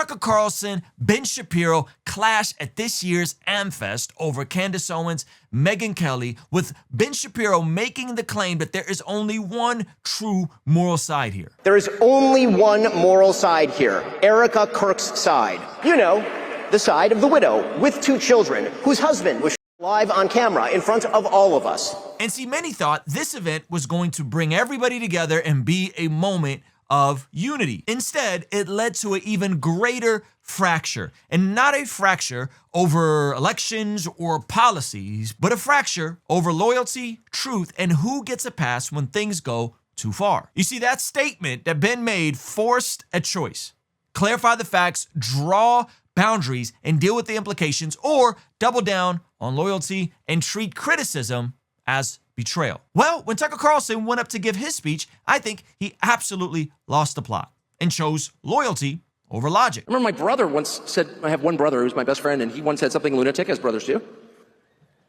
Tucker Carlson, Ben Shapiro clash at this year's AmFest over Candace Owens, Megyn Kelly, with Ben Shapiro making the claim that there is only one true moral side here. There is only one moral side here, Erika Kirk's side. You know, the side of the widow with 2 children whose husband was live on camera in front of all of us. And see, many thought this event was going to bring everybody together and be a moment of unity. Instead, it led to an even greater fracture, and not a fracture over elections or policies, but a fracture over loyalty, truth, and who gets a pass when things go too far. You see, that statement that Ben made forced a choice. Clarify the facts, draw boundaries, and deal with the implications, or double down on loyalty and treat criticism as betrayal. Well, when Tucker Carlson went up to give his speech, I think he absolutely lost the plot and chose loyalty over logic. I remember my brother once said, I have one brother who's my best friend, and he once said something lunatic, as brothers do.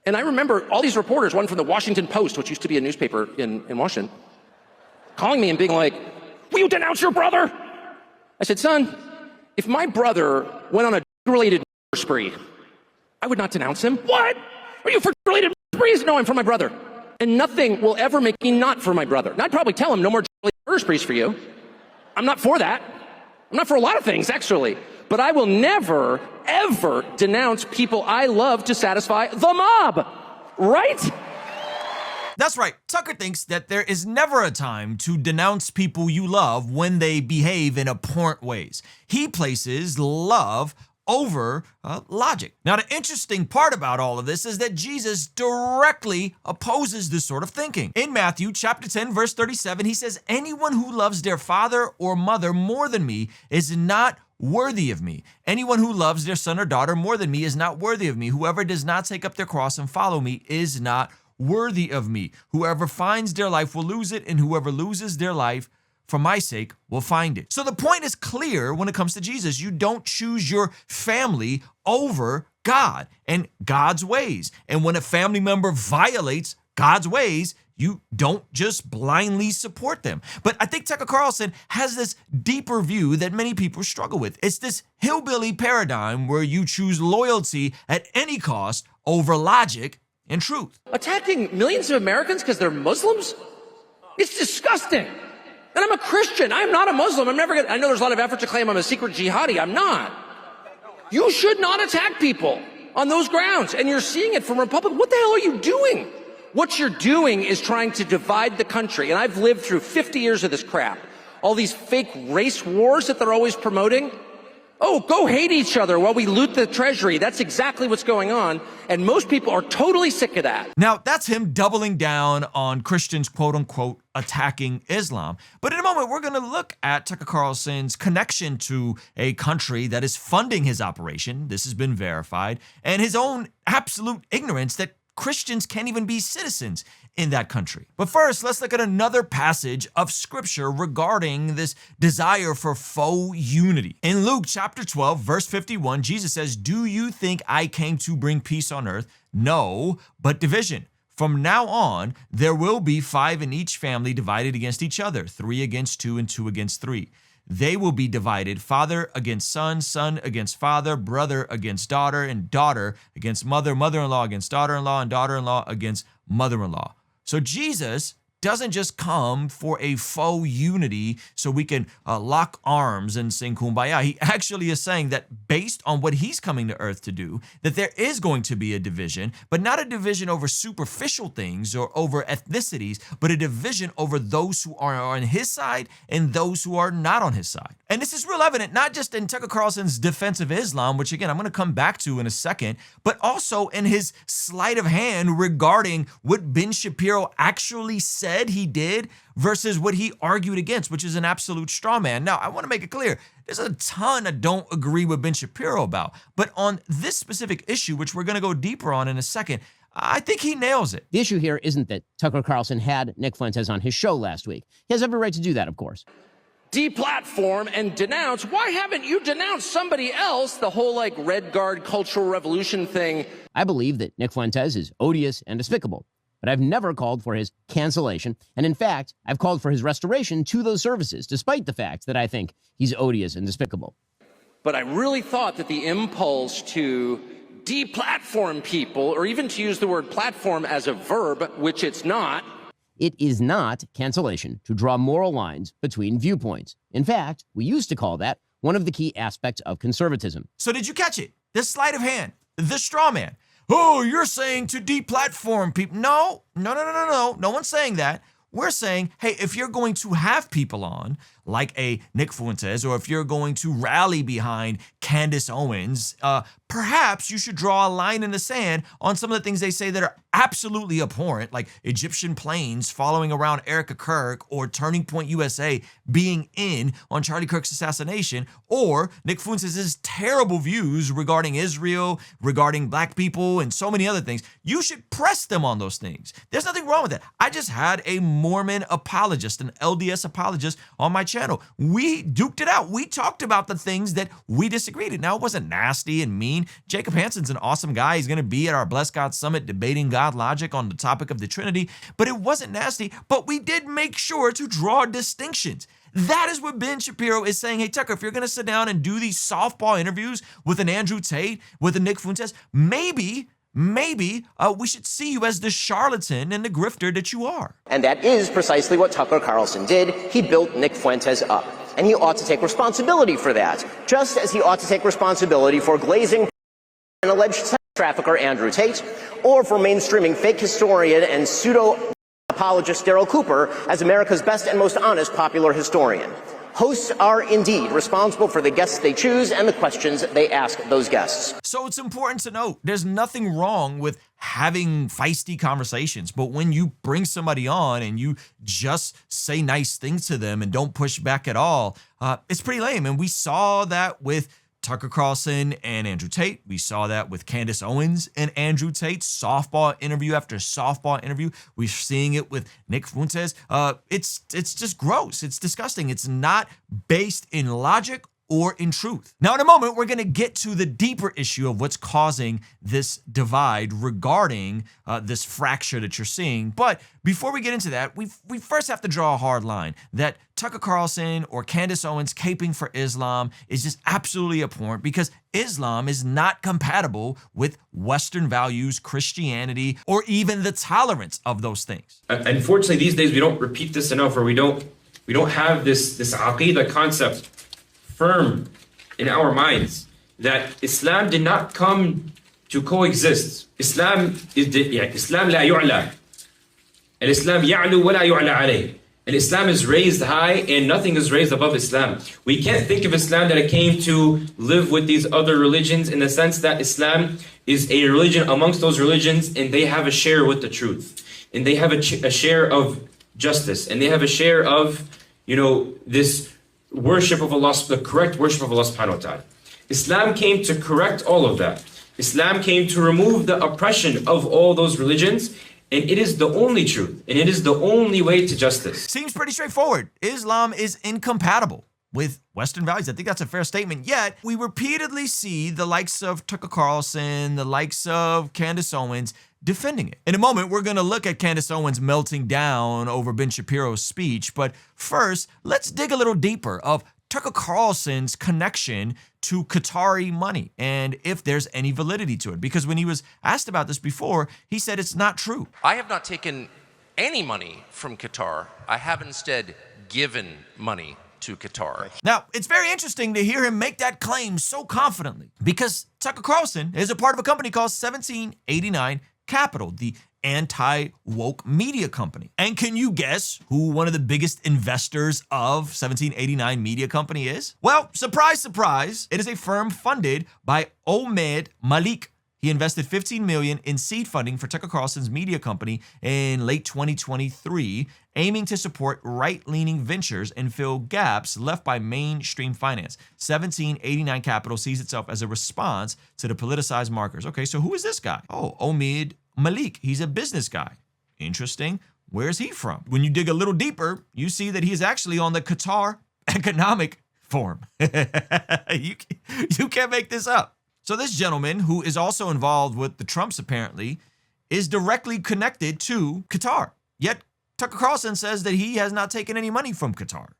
And I remember all these reporters, one from the Washington Post, which used to be a newspaper in Washington, calling me and being like, will you denounce your brother? I said, son, if my brother went on a related spree, I would not denounce him. What? Are you for related sprees? No, I'm for my brother. And nothing will ever make me not for my brother. And I'd probably tell him, no more murder sprees for you. I'm not for that. I'm not for a lot of things, actually. But I will never, ever denounce people I love to satisfy the mob. Right? That's right. Tucker thinks that there is never a time to denounce people you love when they behave in abhorrent ways. He places love over logic. Now, the interesting part about all of this is that Jesus directly opposes this sort of thinking. In Matthew chapter 10, verse 37, he says, anyone who loves their father or mother more than me is not worthy of me. Anyone who loves their son or daughter more than me is not worthy of me. Whoever does not take up their cross and follow me is not worthy of me. Whoever finds their life will lose it, and whoever loses their life for my sake will find it. So the point is clear when it comes to Jesus. You don't choose your family over God and God's ways. And when a family member violates God's ways, you don't just blindly support them. But I think Tucker Carlson has this deeper view that many people struggle with. It's this hillbilly paradigm where you choose loyalty at any cost over logic and truth. Attacking millions of Americans because they're Muslims? It's disgusting. And I'm a Christian. I'm not a Muslim. I'm never gonna, I know there's a lot of effort to claim I'm a secret jihadi. I'm not. You should not attack people on those grounds. And you're seeing it from Republicans. What the hell are you doing? What you're doing is trying to divide the country. And I've lived through 50 years of this crap. All these fake race wars that they're always promoting. Oh, go hate each other while we loot the treasury. That's exactly what's going on. And most people are totally sick of that. Now, that's him doubling down on Christians, quote unquote, attacking Islam. But in a moment, we're going to look at Tucker Carlson's connection to a country that is funding his operation. This has been verified. And his own absolute ignorance that Christians can't even be citizens in that country. But first, let's look at another passage of scripture regarding this desire for faux unity. In Luke chapter 12, verse 51, Jesus says, do you think I came to bring peace on earth? No, but division. From now on, there will be 5 in each family divided against each other, 3 against 2 and 2 against 3. They will be divided, father against son, son against father, brother against daughter, and daughter against mother, mother-in-law against daughter-in-law, and daughter-in-law against mother-in-law. So Jesus doesn't just come for a faux unity so we can lock arms and sing Kumbaya. He actually is saying that based on what he's coming to earth to do, that there is going to be a division, but not a division over superficial things or over ethnicities, but a division over those who are on his side and those who are not on his side. And this is real evident, not just in Tucker Carlson's defense of Islam, which again, I'm going to come back to in a second, but also in his sleight of hand regarding what Ben Shapiro actually said he did versus what he argued against, which is an absolute straw man. Now, I want to make it clear, there's a ton I don't agree with Ben Shapiro about, but on this specific issue, which we're going to go deeper on in a second, I think he nails it. The issue here isn't that Tucker Carlson had Nick Fuentes on his show last week. He has every right to do that, of course. Deplatform and denounce. Why haven't you denounced somebody else? The whole like Red Guard cultural revolution thing. I believe that Nick Fuentes is odious and despicable, but I've never called for his cancellation. And in fact, I've called for his restoration to those services, despite the fact that I think he's odious and despicable. But I really thought that the impulse to deplatform people, or even to use the word platform as a verb, which it's not. It is not cancellation to draw moral lines between viewpoints. In fact, we used to call that one of the key aspects of conservatism. So did you catch it? The sleight of hand, the straw man. Oh, you're saying to deplatform people. No. No one's saying that. We're saying, hey, if you're going to have people on, like a Nick Fuentes, or if you're going to rally behind Candace Owens, perhaps you should draw a line in the sand on some of the things they say that are absolutely abhorrent, like Egyptian planes following around Erika Kirk, or Turning Point USA being in on Charlie Kirk's assassination, or Nick Fuentes' terrible views regarding Israel, regarding black people, and so many other things. You should press them on those things. There's nothing wrong with that. I just had a Mormon apologist, an LDS apologist on my channel. We duked it out. We talked about the things that we disagreed. Now, it wasn't nasty and mean. Jacob Hansen's an awesome guy. He's going to be at our Bless God Summit debating God logic on the topic of the Trinity, but it wasn't nasty. But we did make sure to draw distinctions. That is what Ben Shapiro is saying. Hey, Tucker, if you're going to sit down and do these softball interviews with an Andrew Tate, with a Nick Fuentes, maybe we should see you as the charlatan and the grifter that you are. And that is precisely what Tucker Carlson did. He built Nick Fuentes up. And he ought to take responsibility for that, just as he ought to take responsibility for glazing an alleged sex trafficker Andrew Tate, or for mainstreaming fake historian and pseudo-apologist Daryl Cooper as America's best and most honest popular historian. Hosts are indeed responsible for the guests they choose and the questions they ask those guests. So it's important to note, there's nothing wrong with having feisty conversations, but when you bring somebody on and you just say nice things to them and don't push back at all, it's pretty lame. And we saw that with Tucker Carlson and Andrew Tate. We saw that with Candace Owens and Andrew Tate, softball interview after softball interview. We're seeing it with Nick Fuentes. It's just gross. It's disgusting. It's not based in logic or in truth. Now, in a moment, we're going to get to the deeper issue of what's causing this divide regarding this fracture that you're seeing. But before we get into that, we first have to draw a hard line that Tucker Carlson or Candace Owens caping for Islam is just absolutely abhorrent, because Islam is not compatible with Western values, Christianity, or even the tolerance of those things. Unfortunately, these days we don't repeat this enough, or we don't have this aqidah concept firm in our minds that Islam did not come to coexist. Islam la yu'la. Al-Islam ya'lu wa la yu'la alayh. And Islam is raised high and nothing is raised above Islam. We can't think of Islam that it came to live with these other religions, in the sense that Islam is a religion amongst those religions, and they have a share with the truth. And they have a share of justice. And they have a share of, this worship of Allah, the correct worship of Allah subhanahu wa ta'ala. Islam came to correct all of that. Islam came to remove the oppression of all those religions, and it is the only truth, and it is the only way to justice. Seems pretty straightforward. Islam is incompatible with Western values. I think that's a fair statement. Yet, we repeatedly see the likes of Tucker Carlson, the likes of Candace Owens defending it. In a moment, we're going to look at Candace Owens melting down over Ben Shapiro's speech. But first, let's dig a little deeper of Tucker Carlson's connection to Qatari money and if there's any validity to it. Because when he was asked about this before, he said it's not true. I have not taken any money from Qatar. I have instead given money to Qatar. Now, it's very interesting to hear him make that claim so confidently, because Tucker Carlson is a part of a company called 1789 Capital, the anti-woke media company. And can you guess who one of the biggest investors of 1789 Media Company is? Well, surprise, surprise, it is a firm funded by Omid Malik. He invested $15 million in seed funding for Tucker Carlson's media company in late 2023, aiming to support right-leaning ventures and fill gaps left by mainstream finance. 1789 Capital sees itself as a response to the politicized markers. Okay, so who is this guy? Oh, Omid Malik. He's a business guy. Interesting. Where's he from? When you dig a little deeper, you see that he is actually on the Qatar Economic Forum. You can't make this up. So this gentleman, who is also involved with the Trumps apparently, is directly connected to Qatar. Yet Tucker Carlson says that he has not taken any money from Qatar.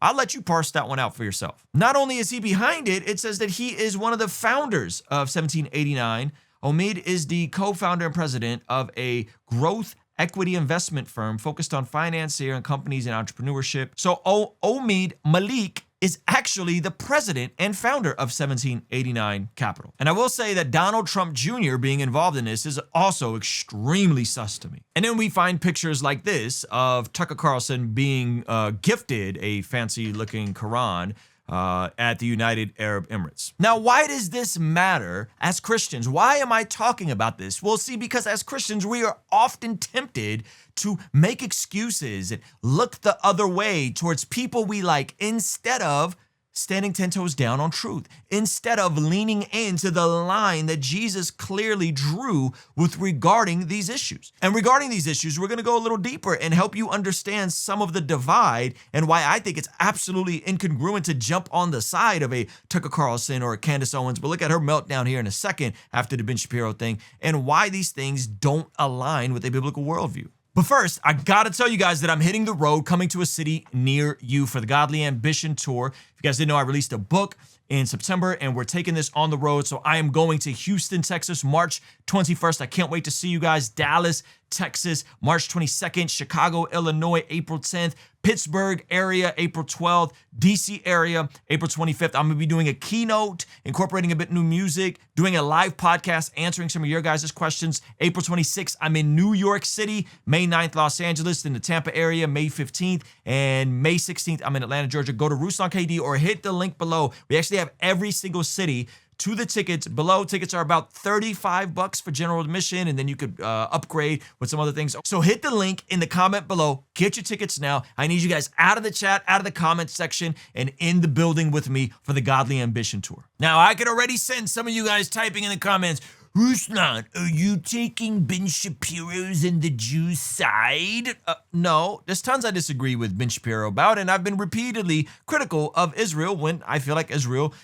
I'll let you parse that one out for yourself. Not only is he behind it, it says that he is one of the founders of 1789. Omid is the co-founder and president of a growth equity investment firm focused on financier and companies and entrepreneurship. So Omid Malik is actually the president and founder of 1789 Capital. And I will say that Donald Trump Jr. being involved in this is also extremely sus to me. And then we find pictures like this of Tucker Carlson being gifted a fancy looking Quran at the United Arab Emirates. Now, why does this matter as Christians? Why am I talking about this? Well, see, because as Christians, we are often tempted to make excuses and look the other way towards people we like instead of standing 10 toes down on truth, instead of leaning into the line that Jesus clearly drew with regarding these issues. And regarding these issues, we're going to go a little deeper and help you understand some of the divide and why I think it's absolutely incongruent to jump on the side of a Tucker Carlson or a Candace Owens, but look at her meltdown here in a second after the Ben Shapiro thing, and why these things don't align with a biblical worldview. But first, I gotta tell you guys that I'm hitting the road coming to a city near you for the Godly Ambition Tour. If you guys didn't know, I released a book in September and we're taking this on the road. So I am going to Houston, Texas, March 21st. I can't wait to see you guys. Dallas, Texas, March 22nd, Chicago, Illinois, April 10th, Pittsburgh area, April 12th, DC area, April 25th. I'm gonna be doing a keynote, incorporating a bit new music, doing a live podcast, answering some of your guys' questions. April 26th, I'm in New York City, May 9th, Los Angeles, in the Tampa area, May 15th, and May 16th, I'm in Atlanta, Georgia. Go to Ruslan KD or hit the link below. We actually have every single city to the tickets below. Tickets are about $35 for general admission, and then you could upgrade with some other things. So hit the link in the comment below. Get your tickets now. I need you guys out of the chat, out of the comment section, and in the building with me for the Godly Ambition Tour. Now, I could already sense some of you guys typing in the comments, Ruslan, are you taking Ben Shapiro's and the Jews' side? No, there's tons I disagree with Ben Shapiro about, and I've been repeatedly critical of Israel when I feel like Israel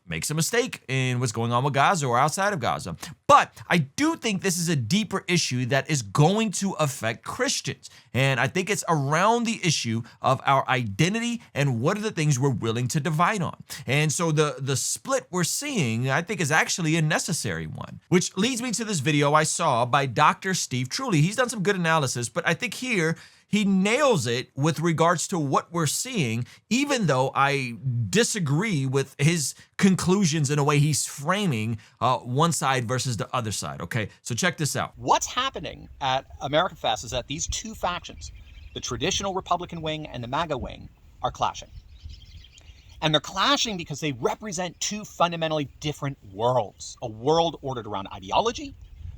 makes a mistake in what's going on with Gaza or outside of Gaza. But I do think this is a deeper issue that is going to affect Christians. And I think it's around the issue of our identity and what are the things we're willing to divide on. And so the split we're seeing, I think, is actually a necessary one, which leads me to this video I saw by Dr. Steve Truly. He's done some good analysis, but I think here he nails it with regards to what we're seeing, even though I disagree with his conclusions in a way he's framing one side versus the other side. Okay, so check this out. What's happening at America Fest is that these two factions, the traditional Republican wing and the MAGA wing, are clashing. And they're clashing because they represent two fundamentally different worlds, a world ordered around ideology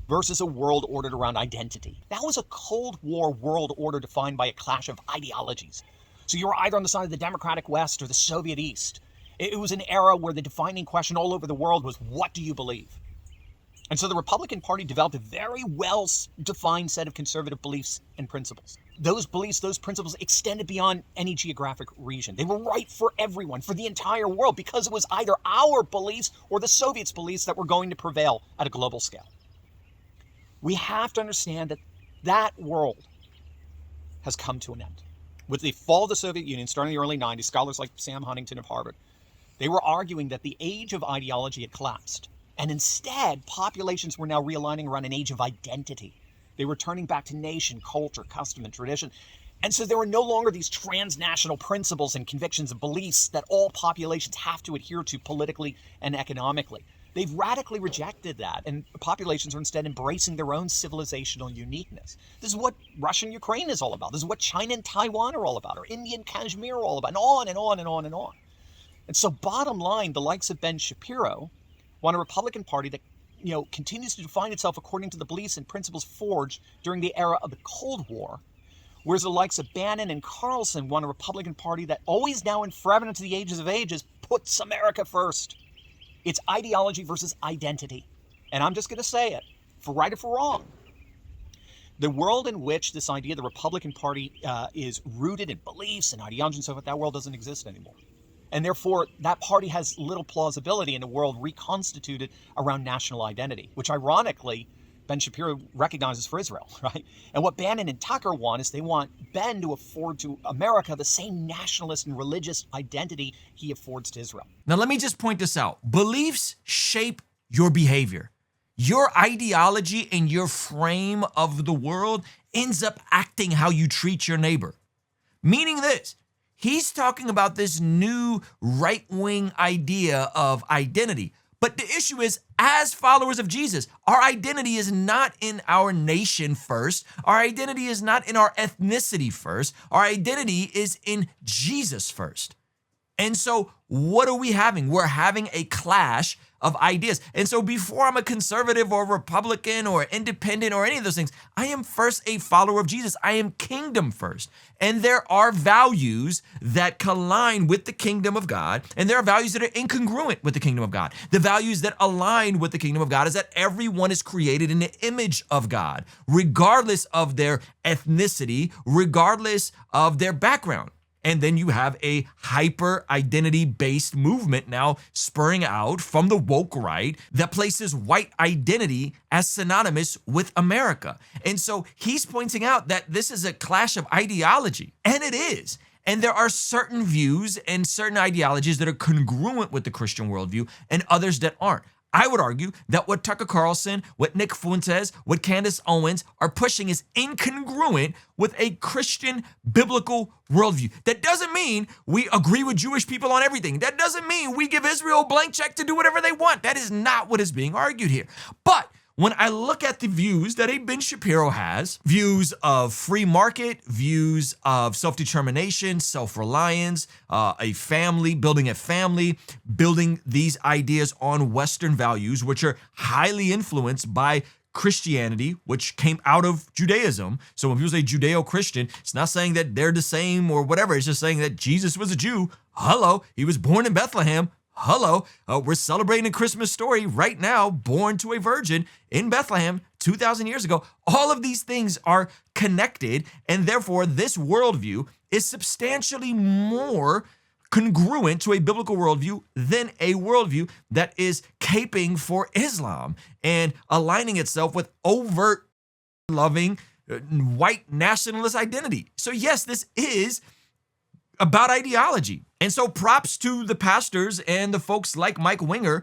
versus a world ordered around identity. That was a Cold War world order defined by a clash of ideologies. So you were either on the side of the Democratic West or the Soviet East. It was an era where the defining question all over the world was, what do you believe? And so the Republican Party developed a very well-defined set of conservative beliefs and principles. Those beliefs, those principles extended beyond any geographic region. They were right for everyone, for the entire world, because it was either our beliefs or the Soviets' beliefs that were going to prevail at a global scale. We have to understand that that world has come to an end. With the fall of the Soviet Union, starting in the early 90s, scholars like Sam Huntington of Harvard, they were arguing that the age of ideology had collapsed. And instead, populations were now realigning around an age of identity. They were turning back to nation, culture, custom, and tradition. And so there were no longer these transnational principles and convictions and beliefs that all populations have to adhere to politically and economically. They've radically rejected that, and populations are instead embracing their own civilizational uniqueness. This is what Russia and Ukraine is all about. This is what China and Taiwan are all about, or India and Kashmir are all about, and on and on and on and on. And so bottom line, the likes of Ben Shapiro want a Republican Party that, continues to define itself according to the beliefs and principles forged during the era of the Cold War, whereas the likes of Bannon and Carlson want a Republican Party that always now and forever into the ages of ages puts America first. It's ideology versus identity. And I'm just going to say it, for right or for wrong. The world in which this idea the Republican Party is rooted in beliefs and ideology and so forth, that world doesn't exist anymore. And therefore, that party has little plausibility in a world reconstituted around national identity, which ironically Ben Shapiro recognizes for Israel, right? And what Bannon and Tucker want is they want Ben to afford to America the same nationalist and religious identity he affords to Israel. Now, let me just point this out. Beliefs shape your behavior. Your ideology and your frame of the world ends up acting how you treat your neighbor. Meaning this, he's talking about this new right-wing idea of identity. But the issue is, as followers of Jesus, our identity is not in our nation first. Our identity is not in our ethnicity first. Our identity is in Jesus first. And so what are we having? We're having a clash of ideas. And so before I'm a conservative or Republican or independent or any of those things, I am first a follower of Jesus. I am kingdom first. And there are values that align with the kingdom of God, and there are values that are incongruent with the kingdom of God. The values that align with the kingdom of God is that everyone is created in the image of God, regardless of their ethnicity, regardless of their background. And then you have a hyper identity based movement now spurring out from the woke right that places white identity as synonymous with America. And so he's pointing out that this is a clash of ideology, and it is. And there are certain views and certain ideologies that are congruent with the Christian worldview and others that aren't. I would argue that what Tucker Carlson, what Nick Fuentes, what Candace Owens are pushing is incongruent with a Christian biblical worldview. That doesn't mean we agree with Jewish people on everything. That doesn't mean we give Israel a blank check to do whatever they want. That is not what is being argued here. But when I look at the views that a Ben Shapiro has, views of free market, views of self-determination, self-reliance, a family, building these ideas on Western values, which are highly influenced by Christianity, which came out of Judaism. So when people say Judeo-Christian, it's not saying that they're the same or whatever. It's just saying that Jesus was a Jew. Hello, he was born in Bethlehem. Hello, we're celebrating a Christmas story right now, born to a virgin in Bethlehem 2,000 years ago. All of these things are connected, and therefore this worldview is substantially more congruent to a biblical worldview than a worldview that is caping for Islam and aligning itself with overt, loving, white nationalist identity. So yes, this is about ideology. And so props to the pastors and the folks like Mike Winger,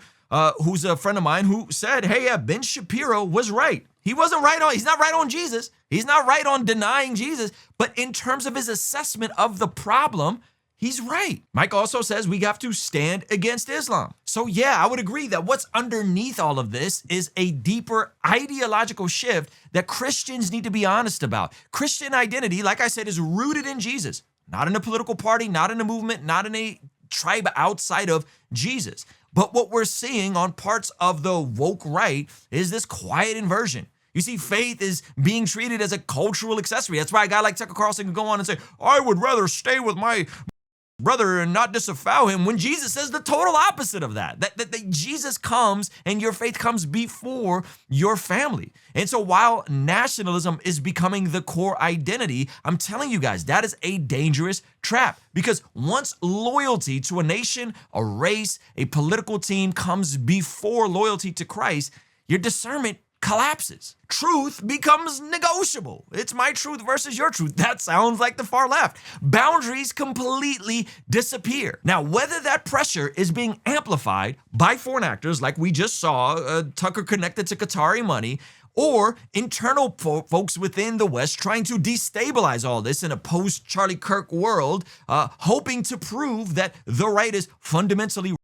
who's a friend of mine, who said, hey, yeah, Ben Shapiro was right. He's not right on Jesus. He's not right on denying Jesus. But in terms of his assessment of the problem, he's right. Mike also says we have to stand against Islam. So yeah, I would agree that what's underneath all of this is a deeper ideological shift that Christians need to be honest about. Christian identity, like I said, is rooted in Jesus. Not in a political party, not in a movement, not in a tribe outside of Jesus. But what we're seeing on parts of the woke right is this quiet inversion. You see, faith is being treated as a cultural accessory. That's why a guy like Tucker Carlson can go on and say, I would rather stay with my brother and not disavow him, when Jesus says the total opposite of that. That Jesus comes and your faith comes before your family. And so while nationalism is becoming the core identity, I'm telling you guys, that is a dangerous trap, because once loyalty to a nation, a race, a political team comes before loyalty to Christ, your discernment collapses. Truth becomes negotiable. It's my truth versus your truth. That sounds like the far left. Boundaries completely disappear. Now, whether that pressure is being amplified by foreign actors, like we just saw, Tucker connected to Qatari money, or internal folks within the West trying to destabilize all this in a post-Charlie Kirk world, hoping to prove that the right is fundamentally right,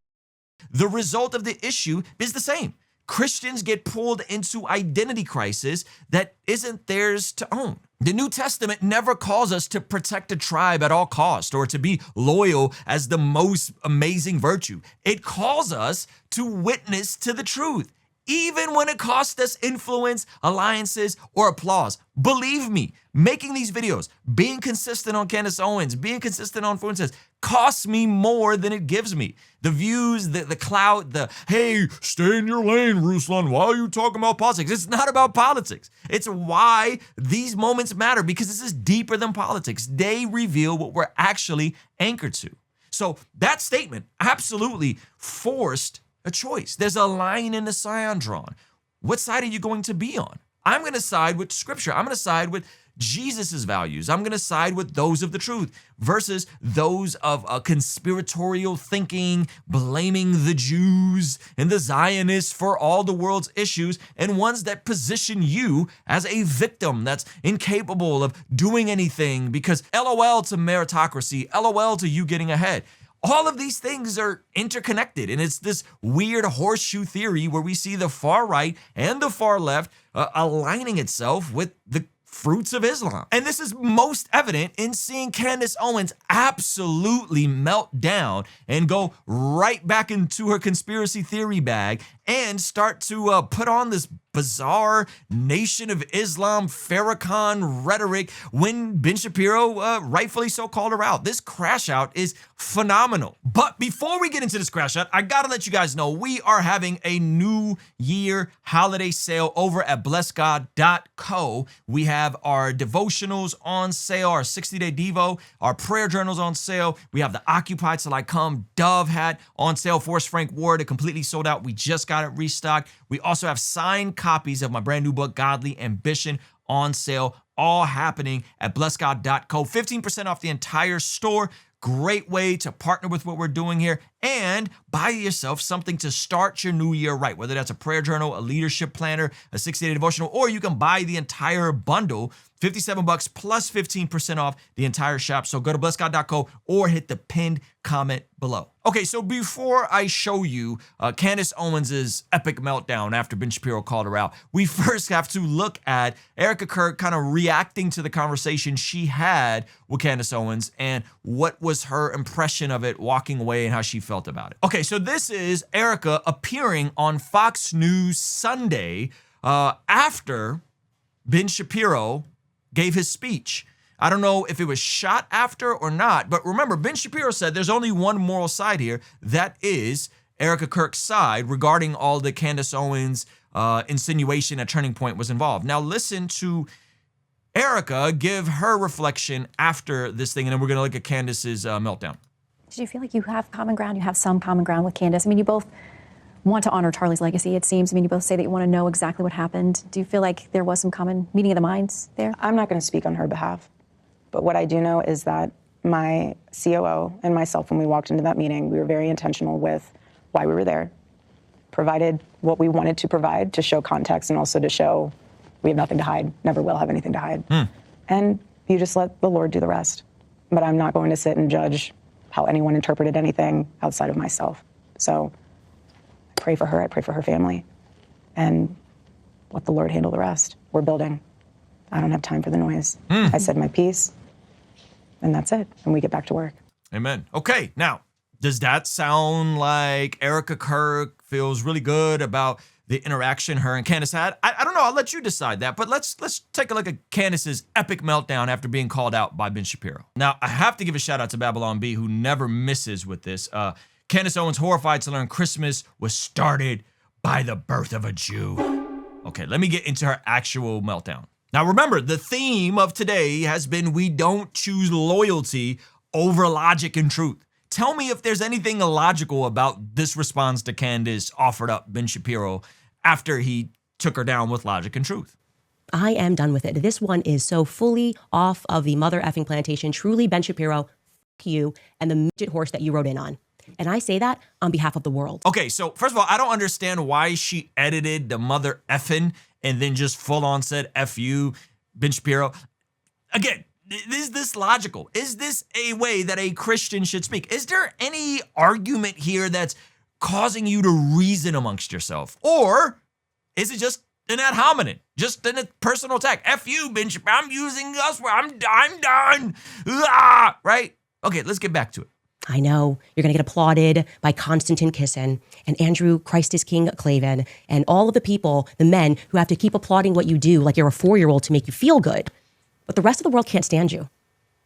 the result of the issue is the same. Christians get pulled into identity crisis that isn't theirs to own. The New Testament never calls us to protect a tribe at all costs or to be loyal as the most amazing virtue. It calls us to witness to the truth, even when it costs us influence, alliances, or applause. Believe me, making these videos, being consistent on Candace Owens, being consistent on Fuentes, costs me more than it gives me. The views, the clout, the, hey, stay in your lane, Ruslan, why are you talking about politics? It's not about politics. It's why these moments matter, because this is deeper than politics. They reveal what we're actually anchored to. So that statement absolutely forced a choice. There's a line in the sand drawn. What side are you going to be on? I'm going to side with Scripture. I'm going to side with Jesus's values. I'm going to side with those of the truth versus those of conspiratorial thinking, blaming the Jews and the Zionists for all the world's issues, and ones that position you as a victim that's incapable of doing anything because LOL to meritocracy, LOL to you getting ahead. All of these things are interconnected, and it's this weird horseshoe theory where we see the far right and the far left aligning itself with the fruits of Islam. And this is most evident in seeing Candace Owens absolutely melt down and go right back into her conspiracy theory bag and start to put on this bizarre Nation of Islam Farrakhan rhetoric when Ben Shapiro rightfully so called her out. This crash out is phenomenal. But before we get into this crash out, I gotta let you guys know we are having a New Year holiday sale over at blessgod.co. We have our devotionals on sale, our 60-day Devo, our prayer journals on sale. We have the Occupy Till I Come Dove hat on sale. Forrest Frank Ward, it completely sold out. We just got it restocked. We also have signed copies of my brand new book, Godly Ambition, on sale, all happening at blessgod.co. 15% off the entire store. Great way to partner with what we're doing here and buy yourself something to start your new year right, whether that's a prayer journal, a leadership planner, a 60-day devotional, or you can buy the entire bundle, $57 plus 15% off the entire shop. So go to blessgod.co or hit the pinned comment below. Okay, so before I show you Candace Owens' epic meltdown after Ben Shapiro called her out, we first have to look at Erika Kirk kind of reacting to the conversation she had with Candace Owens and what was her impression of it walking away and how she felt about it. Okay, so this is Erika appearing on Fox News Sunday after Ben Shapiro gave his speech. I don't know if it was shot after or not, but remember, Ben Shapiro said there's only one moral side here. That is Erika Kirk's side regarding all the Candace Owens insinuation at Turning Point was involved. Now listen to Erika give her reflection after this thing, and then we're going to look at Candace's meltdown. Did you feel like you have common ground? You have some common ground with Candace? I mean, you both want to honor Charlie's legacy, it seems. I mean, you both say that you want to know exactly what happened. Do you feel like there was some common meeting of the minds there? I'm not going to speak on her behalf. But what I do know is that my COO and myself, when we walked into that meeting, we were very intentional with why we were there, provided what we wanted to provide to show context and also to show we have nothing to hide, never will have anything to hide. And you just let the Lord do the rest. But I'm not going to sit and judge how anyone interpreted anything outside of myself. So I pray for her, I pray for her family, and let the Lord handle the rest. We're building. I don't have time for the noise. I said my piece, and that's it. And we get back to work. Amen. Okay, now, does that sound like Erika Kirk feels really good about the interaction her and Candace had? I don't know. I'll let you decide that. But let's take a look at Candace's epic meltdown after being called out by Ben Shapiro. Now, I have to give a shout out to Babylon B, who never misses with this. Candace Owens horrified to learn Christmas was started by the birth of a Jew. Okay, let me get into her actual meltdown. Now, remember, the theme of today has been we don't choose loyalty over logic and truth. Tell me if there's anything illogical about this response to Candace offered up Ben Shapiro after he took her down with logic and truth. I am done with it. This one is so fully off of the mother effing plantation. Truly, Ben Shapiro, f you and the midget horse that you rode in on. And I say that on behalf of the world. Okay, so first of all, I don't understand why she edited the mother effing and then just full on said F you, Ben Shapiro. Again, is this logical? Is this a way that a Christian should speak? Is there any argument here that's causing you to reason amongst yourself? Or is it just an ad hominem, just a personal attack? F you, Ben Shapiro, I'm using us, I'm done. Right? Okay, let's get back to it. I know you're going to get applauded by Konstantin Kisin and Andrew Christ is King Klavan and all of the people, the men who have to keep applauding what you do like you're a 4-year-old to make you feel good. But the rest of the world can't stand you.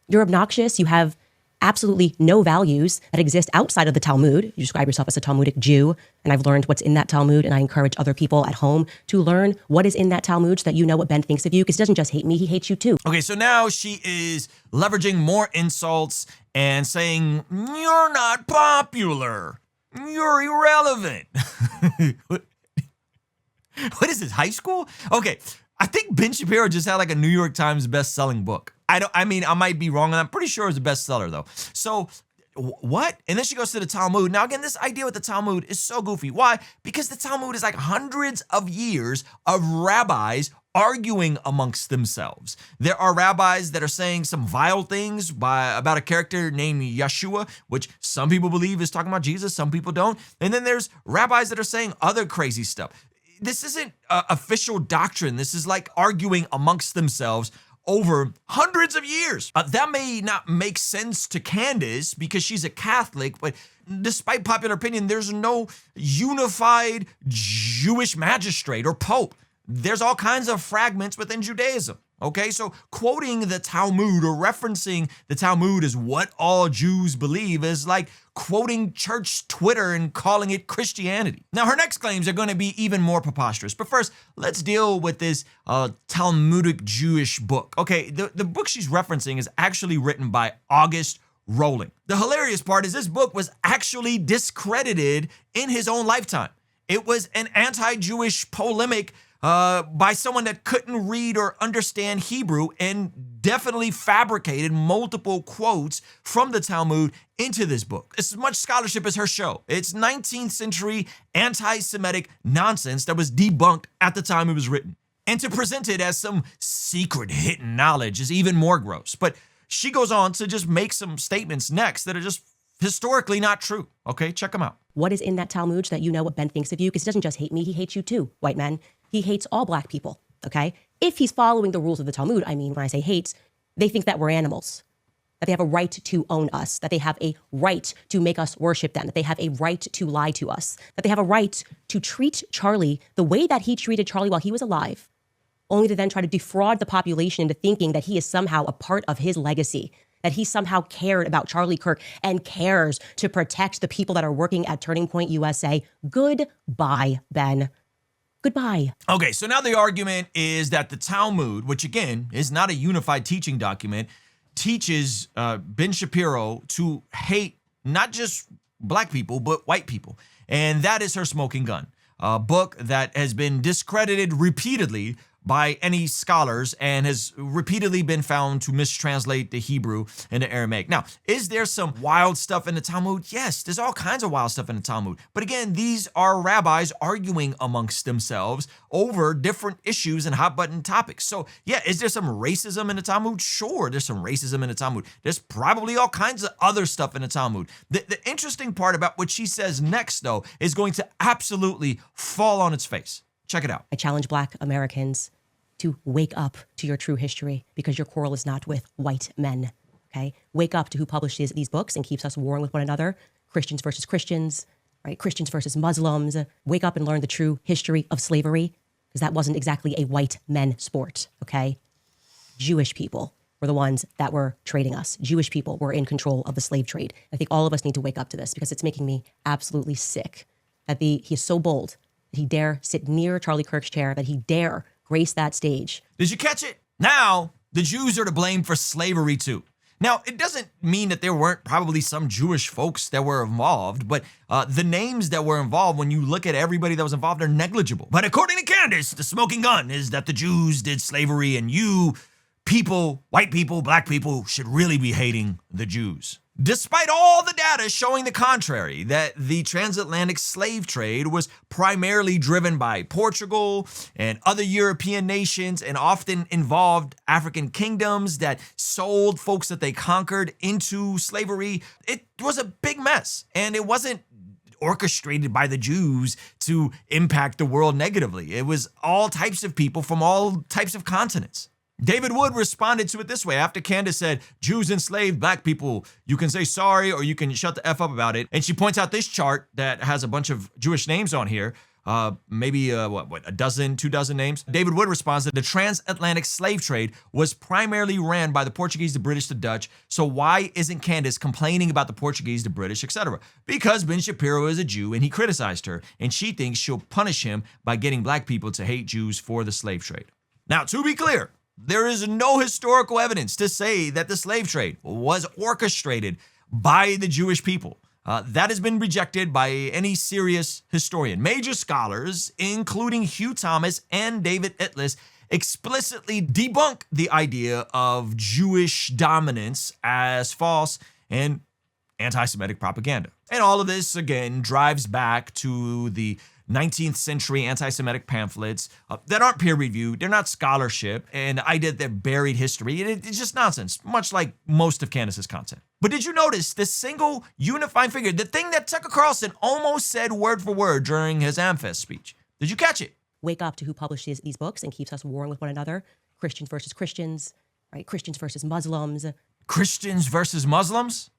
You're obnoxious. You have absolutely no values that exist outside of the Talmud. You describe yourself as a Talmudic Jew, and I've learned what's in that Talmud, and I encourage other people at home to learn what is in that Talmud so that you know what Ben thinks of you, because he doesn't just hate me, he hates you too. Okay, so now she is leveraging more insults and saying, you're not popular. You're irrelevant. What is this, high school? Okay, I think Ben Shapiro just had like a New York Times best-selling book. I might be wrong, and I'm pretty sure it's a bestseller though. So what? And then she goes to the Talmud. Now again, this idea with the Talmud is so goofy. Why? Because the Talmud is like hundreds of years of rabbis arguing amongst themselves. There are rabbis that are saying some vile things about a character named Yeshua, which some people believe is talking about Jesus, some people don't. And then there's rabbis that are saying other crazy stuff. This isn't official doctrine. This is like arguing amongst themselves over hundreds of years. That may not make sense to Candace because she's a Catholic, but despite popular opinion, there's no unified Jewish magistrate or pope. There's all kinds of fragments within Judaism. Okay, so quoting the Talmud or referencing the Talmud as what all Jews believe is like quoting church Twitter and calling it Christianity. Now, her next claims are going to be even more preposterous. But first, let's deal with this Talmudic Jewish book. Okay, the book she's referencing is actually written by August Rolling. The hilarious part is this book was actually discredited in his own lifetime. It was an anti-Jewish polemic by someone that couldn't read or understand Hebrew and definitely fabricated multiple quotes from the Talmud into this book. It's as much scholarship as her show. It's 19th century anti-Semitic nonsense that was debunked at the time it was written. And to present it as some secret hidden knowledge is even more gross. But she goes on to just make some statements next that are just historically not true. Okay, check them out. What is in that Talmud so that you know what Ben thinks of you? Because he doesn't just hate me, he hates you too, white men. He hates all black people, okay? If he's following the rules of the Talmud, I mean, when I say hates, they think that we're animals, that they have a right to own us, that they have a right to make us worship them, that they have a right to lie to us, that they have a right to treat Charlie the way that he treated Charlie while he was alive, only to then try to defraud the population into thinking that he is somehow a part of his legacy, that he somehow cared about Charlie Kirk and cares to protect the people that are working at Turning Point USA. Goodbye, Ben. Goodbye. Okay, so now the argument is that the Talmud, which again is not a unified teaching document, teaches Ben Shapiro to hate not just black people, but white people. And that is her smoking gun, a book that has been discredited repeatedly by any scholars and has repeatedly been found to mistranslate the Hebrew and the Aramaic. Now, is there some wild stuff in the Talmud? Yes, there's all kinds of wild stuff in the Talmud. But again, these are rabbis arguing amongst themselves over different issues and hot button topics. So yeah, is there some racism in the Talmud? Sure, there's some racism in the Talmud. There's probably all kinds of other stuff in the Talmud. The interesting part about what she says next, though, is going to absolutely fall on its face. Check it out. I challenge black Americans to wake up to your true history because your quarrel is not with white men, okay? Wake up to who publishes these books and keeps us warring with one another. Christians versus Christians, right? Christians versus Muslims. Wake up and learn the true history of slavery because that wasn't exactly a white men sport, okay? Jewish people were the ones that were trading us. Jewish people were in control of the slave trade. I think all of us need to wake up to this because it's making me absolutely sick that he is so bold that he dare sit near Charlie Kirk's chair, that he dare grace that stage. Did you catch it? Now, the Jews are to blame for slavery too. Now, it doesn't mean that there weren't probably some Jewish folks that were involved, but the names that were involved, when you look at everybody that was involved, are negligible. But according to Candace, the smoking gun is that the Jews did slavery and you people, white people, black people, should really be hating the Jews. Despite all the data showing the contrary, that the transatlantic slave trade was primarily driven by Portugal and other European nations and often involved African kingdoms that sold folks that they conquered into slavery, it was a big mess. And it wasn't orchestrated by the Jews to impact the world negatively. It was all types of people from all types of continents. David Wood responded to it this way after Candace said, Jews enslaved black people. You can say sorry or you can shut the F up about it. And she points out this chart that has a bunch of Jewish names on here. Maybe a dozen, 2 dozen names. David Wood responds that the transatlantic slave trade was primarily ran by the Portuguese, the British, the Dutch. So why isn't Candace complaining about the Portuguese, the British, etc.? Because Ben Shapiro is a Jew and he criticized her, and she thinks she'll punish him by getting black people to hate Jews for the slave trade. Now, to be clear, there is no historical evidence to say that the slave trade was orchestrated by the Jewish people. That has been rejected by any serious historian. Major scholars, including Hugh Thomas and David Itlis, explicitly debunk the idea of Jewish dominance as false and anti-Semitic propaganda. And all of this, again, drives back to the 19th century anti-Semitic pamphlets that aren't peer-reviewed, they're not scholarship, and the idea that they're buried history, it's just nonsense, much like most of Candace's content. But did you notice the single unifying figure, the thing that Tucker Carlson almost said word for word during his AmFest speech? Did you catch it? Wake up to who publishes these books and keeps us warring with one another. Christians versus Christians, right? Christians versus Muslims. Christians versus Muslims?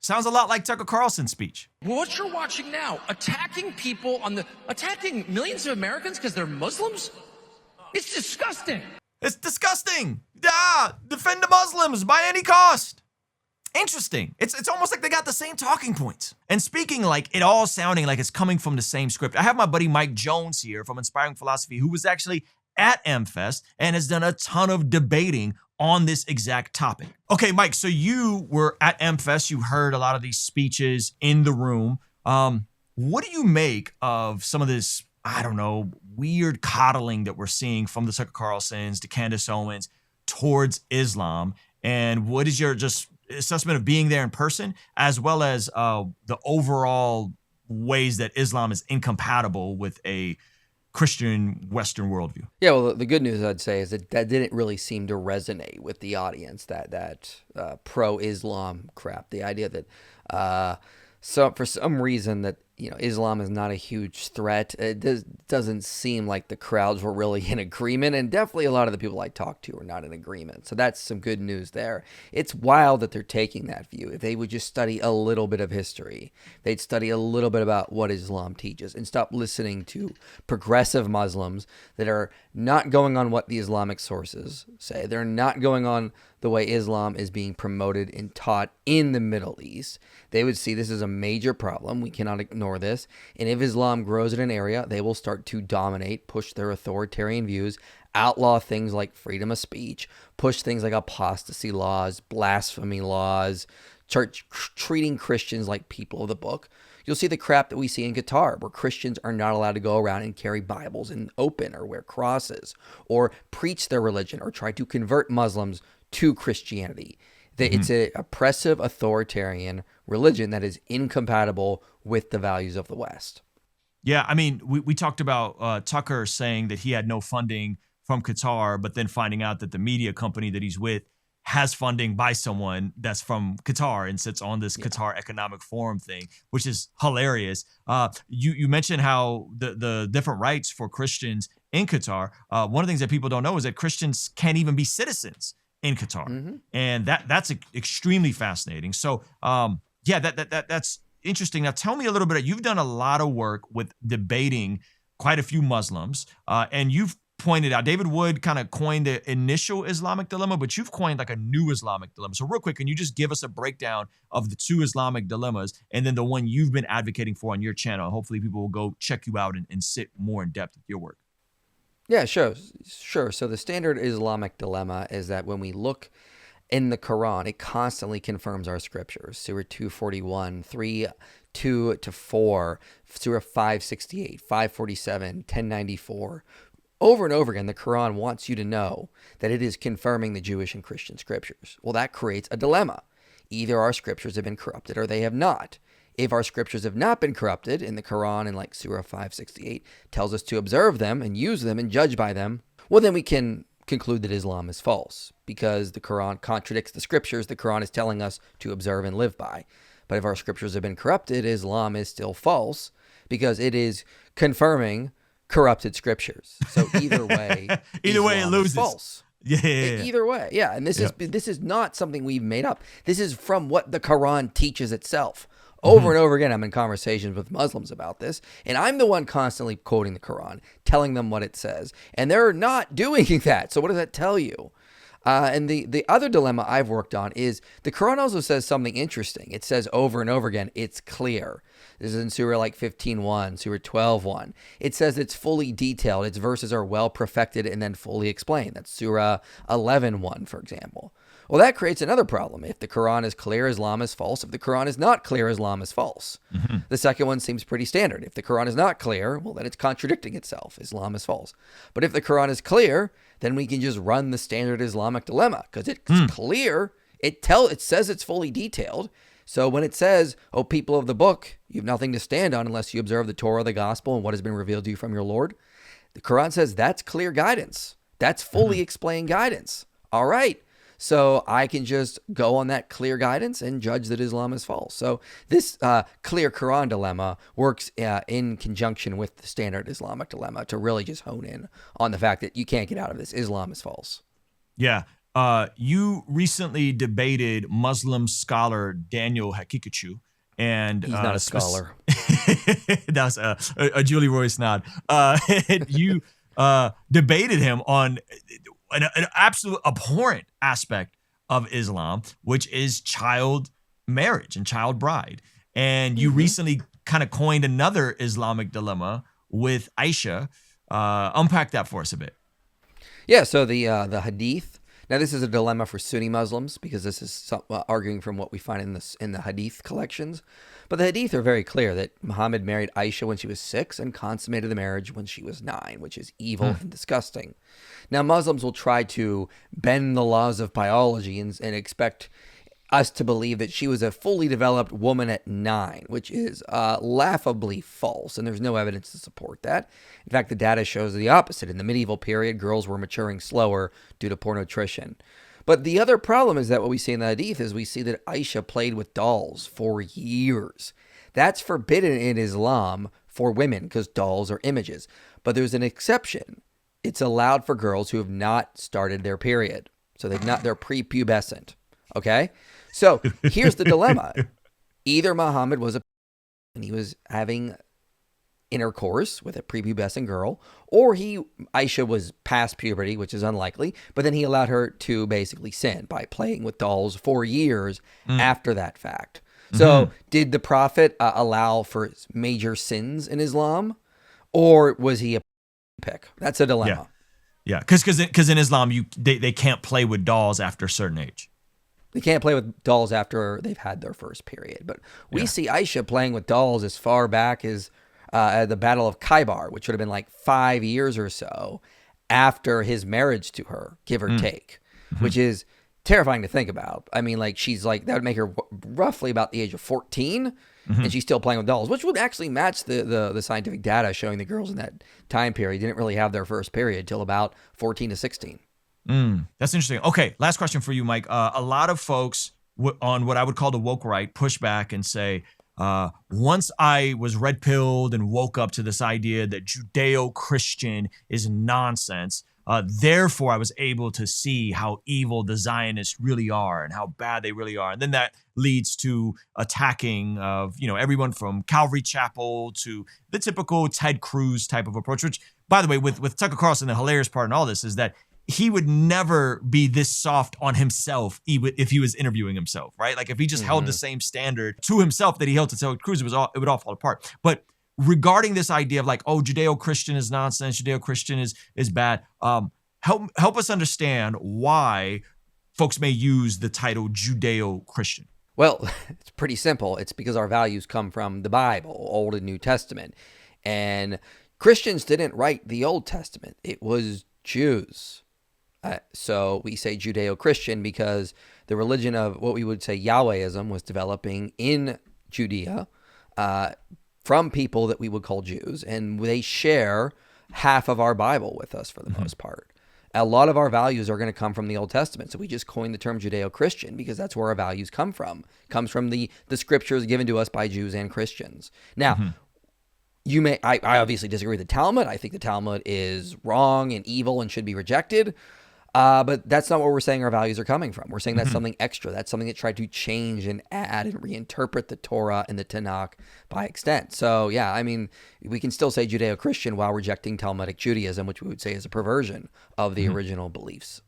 Sounds a lot like Tucker Carlson's speech. What you're watching now, attacking millions of Americans because they're Muslims? It's disgusting. It's disgusting. Defend the Muslims by any cost. Interesting. It's almost like they got the same talking points. And speaking like it all sounding like it's coming from the same script, I have my buddy Mike Jones here from Inspiring Philosophy, who was actually at AmFest and has done a ton of debating on this exact topic. Okay, Mike, so you were at AmFest. You heard a lot of these speeches in the room. What do you make of some of this, I don't know, weird coddling that we're seeing from the Tucker Carlsons to Candace Owens towards Islam? And what is your just assessment of being there in person, as well as the overall ways that Islam is incompatible with a Christian Western worldview? Yeah, well, the good news I'd say is that didn't really seem to resonate with the audience, that pro-Islam crap. The idea that for some reason that Islam is not a huge threat. It doesn't seem like the crowds were really in agreement, and definitely a lot of the people I talked to were not in agreement. So that's some good news there. It's wild that they're taking that view. If they would just study a little bit of history, they'd study a little bit about what Islam teaches and stop listening to progressive Muslims that are not going on what the Islamic sources say. They're not going on the way Islam is being promoted and taught in the Middle East. They would see this as a major problem. We cannot ignore this. And if Islam grows in an area, they will start to dominate, push their authoritarian views, outlaw things like freedom of speech, push things like apostasy laws, blasphemy laws, treating Christians like people of the book. You'll see the crap that we see in Qatar, where Christians are not allowed to go around and carry Bibles in open or wear crosses or preach their religion or try to convert Muslims to Christianity. It's an oppressive, authoritarian religion that is incompatible with the values of the West. Yeah, I mean, we talked about Tucker saying that he had no funding from Qatar, but then finding out that the media company that he's with has funding by someone that's from Qatar and sits on this Qatar Economic Forum thing, which is hilarious. You mentioned how the different rights for Christians in Qatar. One of the things that people don't know is that Christians can't even be citizens in Qatar. And that's extremely fascinating. So that's interesting. Now tell me a little bit, you've done a lot of work with debating quite a few Muslims, and you've pointed out, David Wood kind of coined the initial Islamic dilemma, but you've coined like a new Islamic dilemma. So real quick, can you just give us a breakdown of the two Islamic dilemmas and then the one you've been advocating for on your channel? Hopefully people will go check you out and sit more in depth with your work. Yeah, sure. So the standard Islamic dilemma is that when we look in the Quran, it constantly confirms our scriptures. Surah 241, 3:2-4, Surah 568, 547, 1094. Over and over again, the Quran wants you to know that it is confirming the Jewish and Christian scriptures. Well, that creates a dilemma. Either our scriptures have been corrupted or they have not. If our scriptures have not been corrupted, in the Quran, and like Surah 568 tells us to observe them and use them and judge by them, well, then we can conclude that Islam is false because the Quran contradicts the scriptures the Quran is telling us to observe and live by. But if our scriptures have been corrupted, Islam is still false because it is confirming corrupted scriptures. So either way, it loses. False. Yeah. Either way, yeah. And this is not something we've made up. This is from what the Quran teaches itself. Over and over again, I'm in conversations with Muslims about this, and I'm the one constantly quoting the Quran, telling them what it says, and they're not doing that. So what does that tell you? And the other dilemma I've worked on is the Quran also says something interesting. It says over and over again, it's clear. This is in Surah like 15:1, Surah 12:1. It says it's fully detailed. Its verses are well perfected and then fully explained. That's Surah 11:1, for example. Well, that creates another problem. If the Quran is clear, Islam is false. If the Quran is not clear, Islam is false. The second one seems pretty standard. If the Quran is not clear, well, then it's contradicting itself. Islam is false. But if the Quran is clear, then we can just run the standard Islamic dilemma because it's clear. It says it's fully detailed. So when it says, "Oh, people of the book, you have nothing to stand on unless you observe the Torah, the gospel, and what has been revealed to you from your Lord," the Quran says that's clear guidance. That's fully explained guidance. All right. So I can just go on that clear guidance and judge that Islam is false. So this clear Quran dilemma works in conjunction with the standard Islamic dilemma to really just hone in on the fact that you can't get out of this. Islam is false. Yeah. You recently debated Muslim scholar Daniel Hakikachu. And he's not a scholar. That was a Julie Royce nod. You debated him on an absolute abhorrent aspect of Islam, which is child marriage and child bride. And you recently kind of coined another Islamic dilemma with Aisha. Unpack that for us a bit. Yeah, so the hadith. Now, this is a dilemma for Sunni Muslims because this is arguing from what we find in the hadith collections. But the hadith are very clear that Muhammad married Aisha when she was 6 and consummated the marriage when she was 9, which is evil and disgusting. Now, Muslims will try to bend the laws of biology and expect us to believe that she was a fully developed woman at 9, which is laughably false, and there's no evidence to support that. In fact, the data shows the opposite. In the medieval period, girls were maturing slower due to poor nutrition. But the other problem is that what we see in the hadith is we see that Aisha played with dolls for years. That's forbidden in Islam for women because dolls are images. But there's an exception. It's allowed for girls who have not started their period. So they're prepubescent. Okay? So here's the dilemma. Either Muhammad was and he was having intercourse with a prepubescent girl, or Aisha was past puberty, which is unlikely, but then he allowed her to basically sin by playing with dolls for years after that fact. So did the Prophet allow for major sins in Islam, or was he a pick? That's a dilemma. Yeah, because in Islam, they can't play with dolls after a certain age. They can't play with dolls after they've had their first period. But we see Aisha playing with dolls as far back as the Battle of Khaybar, which would have been like 5 years or so after his marriage to her, give or take, which is terrifying to think about. I mean, like that would make her roughly about the age of 14, and she's still playing with dolls, which would actually match the scientific data showing the girls in that time period didn't really have their first period till about 14 to 16. That's interesting. Okay, last question for you, Mike. A lot of folks on what I would call the woke right push back and say, once I was red-pilled and woke up to this idea that Judeo-Christian is nonsense, therefore I was able to see how evil the Zionists really are and how bad they really are. And then that leads to attacking of, everyone from Calvary Chapel to the typical Ted Cruz type of approach, which, by the way, with Tucker Carlson, the hilarious part in all this is that he would never be this soft on himself if he was interviewing himself, right? Like if he just held the same standard to himself that he held to Ted Cruz, it would all fall apart. But regarding this idea of like, oh, Judeo-Christian is nonsense, Judeo-Christian is bad, help us understand why folks may use the title Judeo-Christian. Well, it's pretty simple. It's because our values come from the Bible, Old and New Testament. And Christians didn't write the Old Testament. It was Jews. So we say Judeo-Christian because the religion of what we would say Yahwehism was developing in Judea from people that we would call Jews, and they share half of our Bible with us for the most part. A lot of our values are going to come from the Old Testament, so we just coined the term Judeo-Christian because that's where our values come from. It comes from the scriptures given to us by Jews and Christians. Now, I obviously disagree with the Talmud. I think the Talmud is wrong and evil and should be rejected. But that's not where we're saying our values are coming from. We're saying that's something extra. That's something that tried to change and add and reinterpret the Torah and the Tanakh by extent. So, yeah, I mean, we can still say Judeo-Christian while rejecting Talmudic Judaism, which we would say is a perversion of the original beliefs.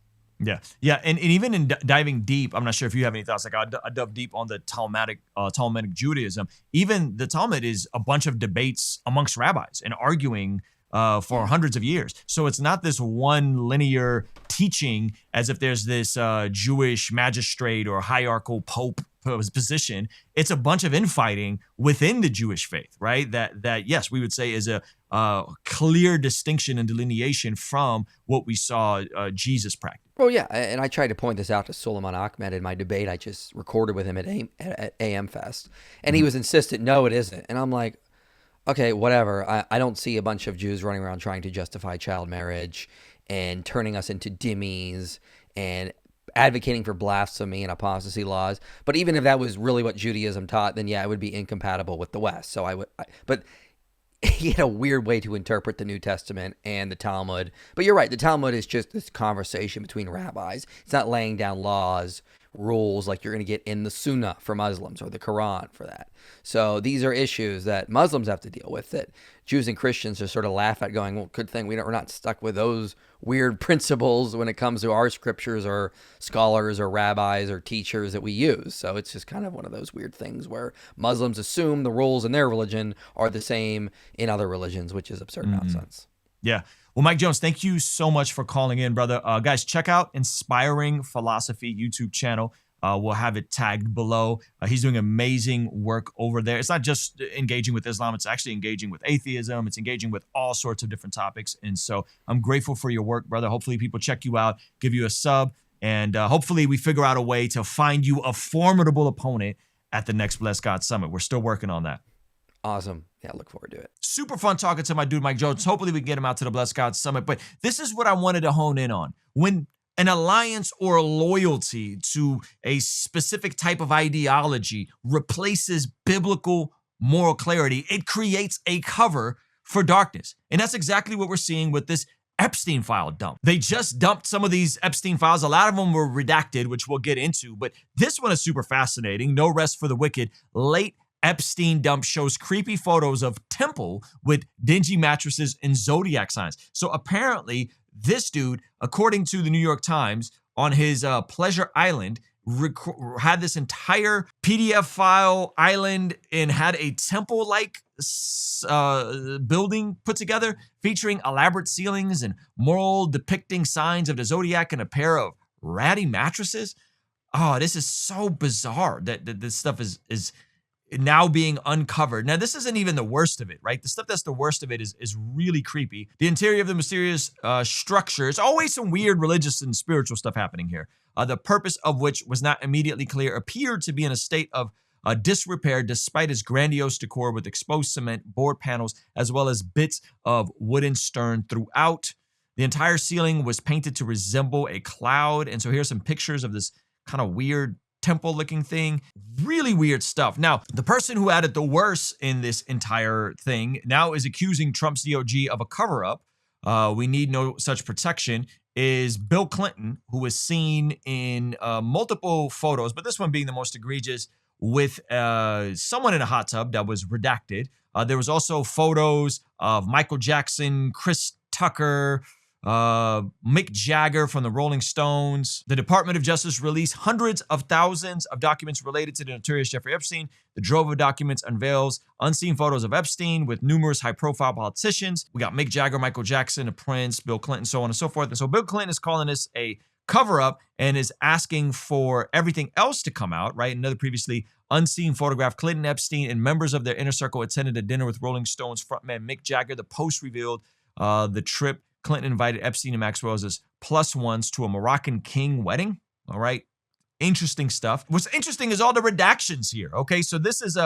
Yeah, and even in diving deep, I'm not sure if you have any thoughts. Like I dove deep on the Talmudic Judaism. Even the Talmud is a bunch of debates amongst rabbis and arguing for hundreds of years. So it's not this one linear teaching as if there's this Jewish magistrate or hierarchical pope position. It's a bunch of infighting within the Jewish faith, right? That yes, we would say is a clear distinction and delineation from what we saw Jesus practice. Well, yeah, and I tried to point this out to Suleiman Ahmed in my debate I just recorded with him at AM Fest, and he was insistent, no, it isn't. And I'm like, okay, whatever. I don't see a bunch of Jews running around trying to justify child marriage and turning us into dhimmis and advocating for blasphemy and apostasy laws. But even if that was really what Judaism taught, then yeah, it would be incompatible with the West. So but he had a weird way to interpret the New Testament and the Talmud. But you're right, the Talmud is just this conversation between rabbis. It's not laying down laws, rules like you're going to get in the Sunnah for Muslims or the Quran for that. So these are issues that Muslims have to deal with that Jews and Christians just sort of laugh at, going, well, good thing we're not stuck with those weird principles when it comes to our scriptures or scholars or rabbis or teachers that we use. So it's just kind of one of those weird things where Muslims assume the rules in their religion are the same in other religions, which is absurd nonsense. Yeah. Well, Mike Jones, thank you so much for calling in, brother. Guys, check out Inspiring Philosophy YouTube channel. We'll have it tagged below. He's doing amazing work over there. It's not just engaging with Islam. It's actually engaging with atheism. It's engaging with all sorts of different topics. And so I'm grateful for your work, brother. Hopefully people check you out, give you a sub, and hopefully we figure out a way to find you a formidable opponent at the next Bless God Summit. We're still working on that. Awesome. Yeah, look forward to it. Super fun talking to my dude, Mike Jones. Hopefully we can get him out to the Bless God Summit. But this is what I wanted to hone in on. When an alliance or a loyalty to a specific type of ideology replaces biblical moral clarity, it creates a cover for darkness. And that's exactly what we're seeing with this Epstein file dump. They just dumped some of these Epstein files. A lot of them were redacted, which we'll get into. But this one is super fascinating. No rest for the wicked. Late Epstein dump shows creepy photos of temple with dingy mattresses and zodiac signs. So apparently this dude, according to the New York Times, on his Pleasure Island, had this entire PDF file island and had a temple-like building put together featuring elaborate ceilings and mural depicting signs of the zodiac and a pair of ratty mattresses. Oh, this is so bizarre that this stuff is now being uncovered. Now, this isn't even the worst of it, right? The stuff that's the worst of it is really creepy. The interior of the mysterious structure, it's always some weird religious and spiritual stuff happening here. The purpose of which was not immediately clear, appeared to be in a state of disrepair despite its grandiose decor with exposed cement, board panels, as well as bits of wooden stern throughout. The entire ceiling was painted to resemble a cloud. And so here's some pictures of this kind of weird temple-looking thing. Really weird stuff. Now, the person who added the worst in this entire thing now is accusing Trump's DOJ of a cover-up. We need no such protection. Is Bill Clinton, who was seen in multiple photos, but this one being the most egregious, with someone in a hot tub that was redacted. There was also photos of Michael Jackson, Chris Tucker, Mick Jagger from the Rolling Stones. The Department of Justice released hundreds of thousands of documents related to the notorious Jeffrey Epstein. The drove of documents unveils unseen photos of Epstein with numerous high-profile politicians. We got Mick Jagger, Michael Jackson, the Prince, Bill Clinton, so on and so forth. And so Bill Clinton is calling this a cover-up and is asking for everything else to come out, right? Another previously unseen photograph, Clinton, Epstein, and members of their inner circle attended a dinner with Rolling Stones frontman Mick Jagger. The Post revealed the trip Clinton invited Epstein and Maxwell as plus ones to a Moroccan king wedding. All right. Interesting stuff. What's interesting is all the redactions here. Okay. So this is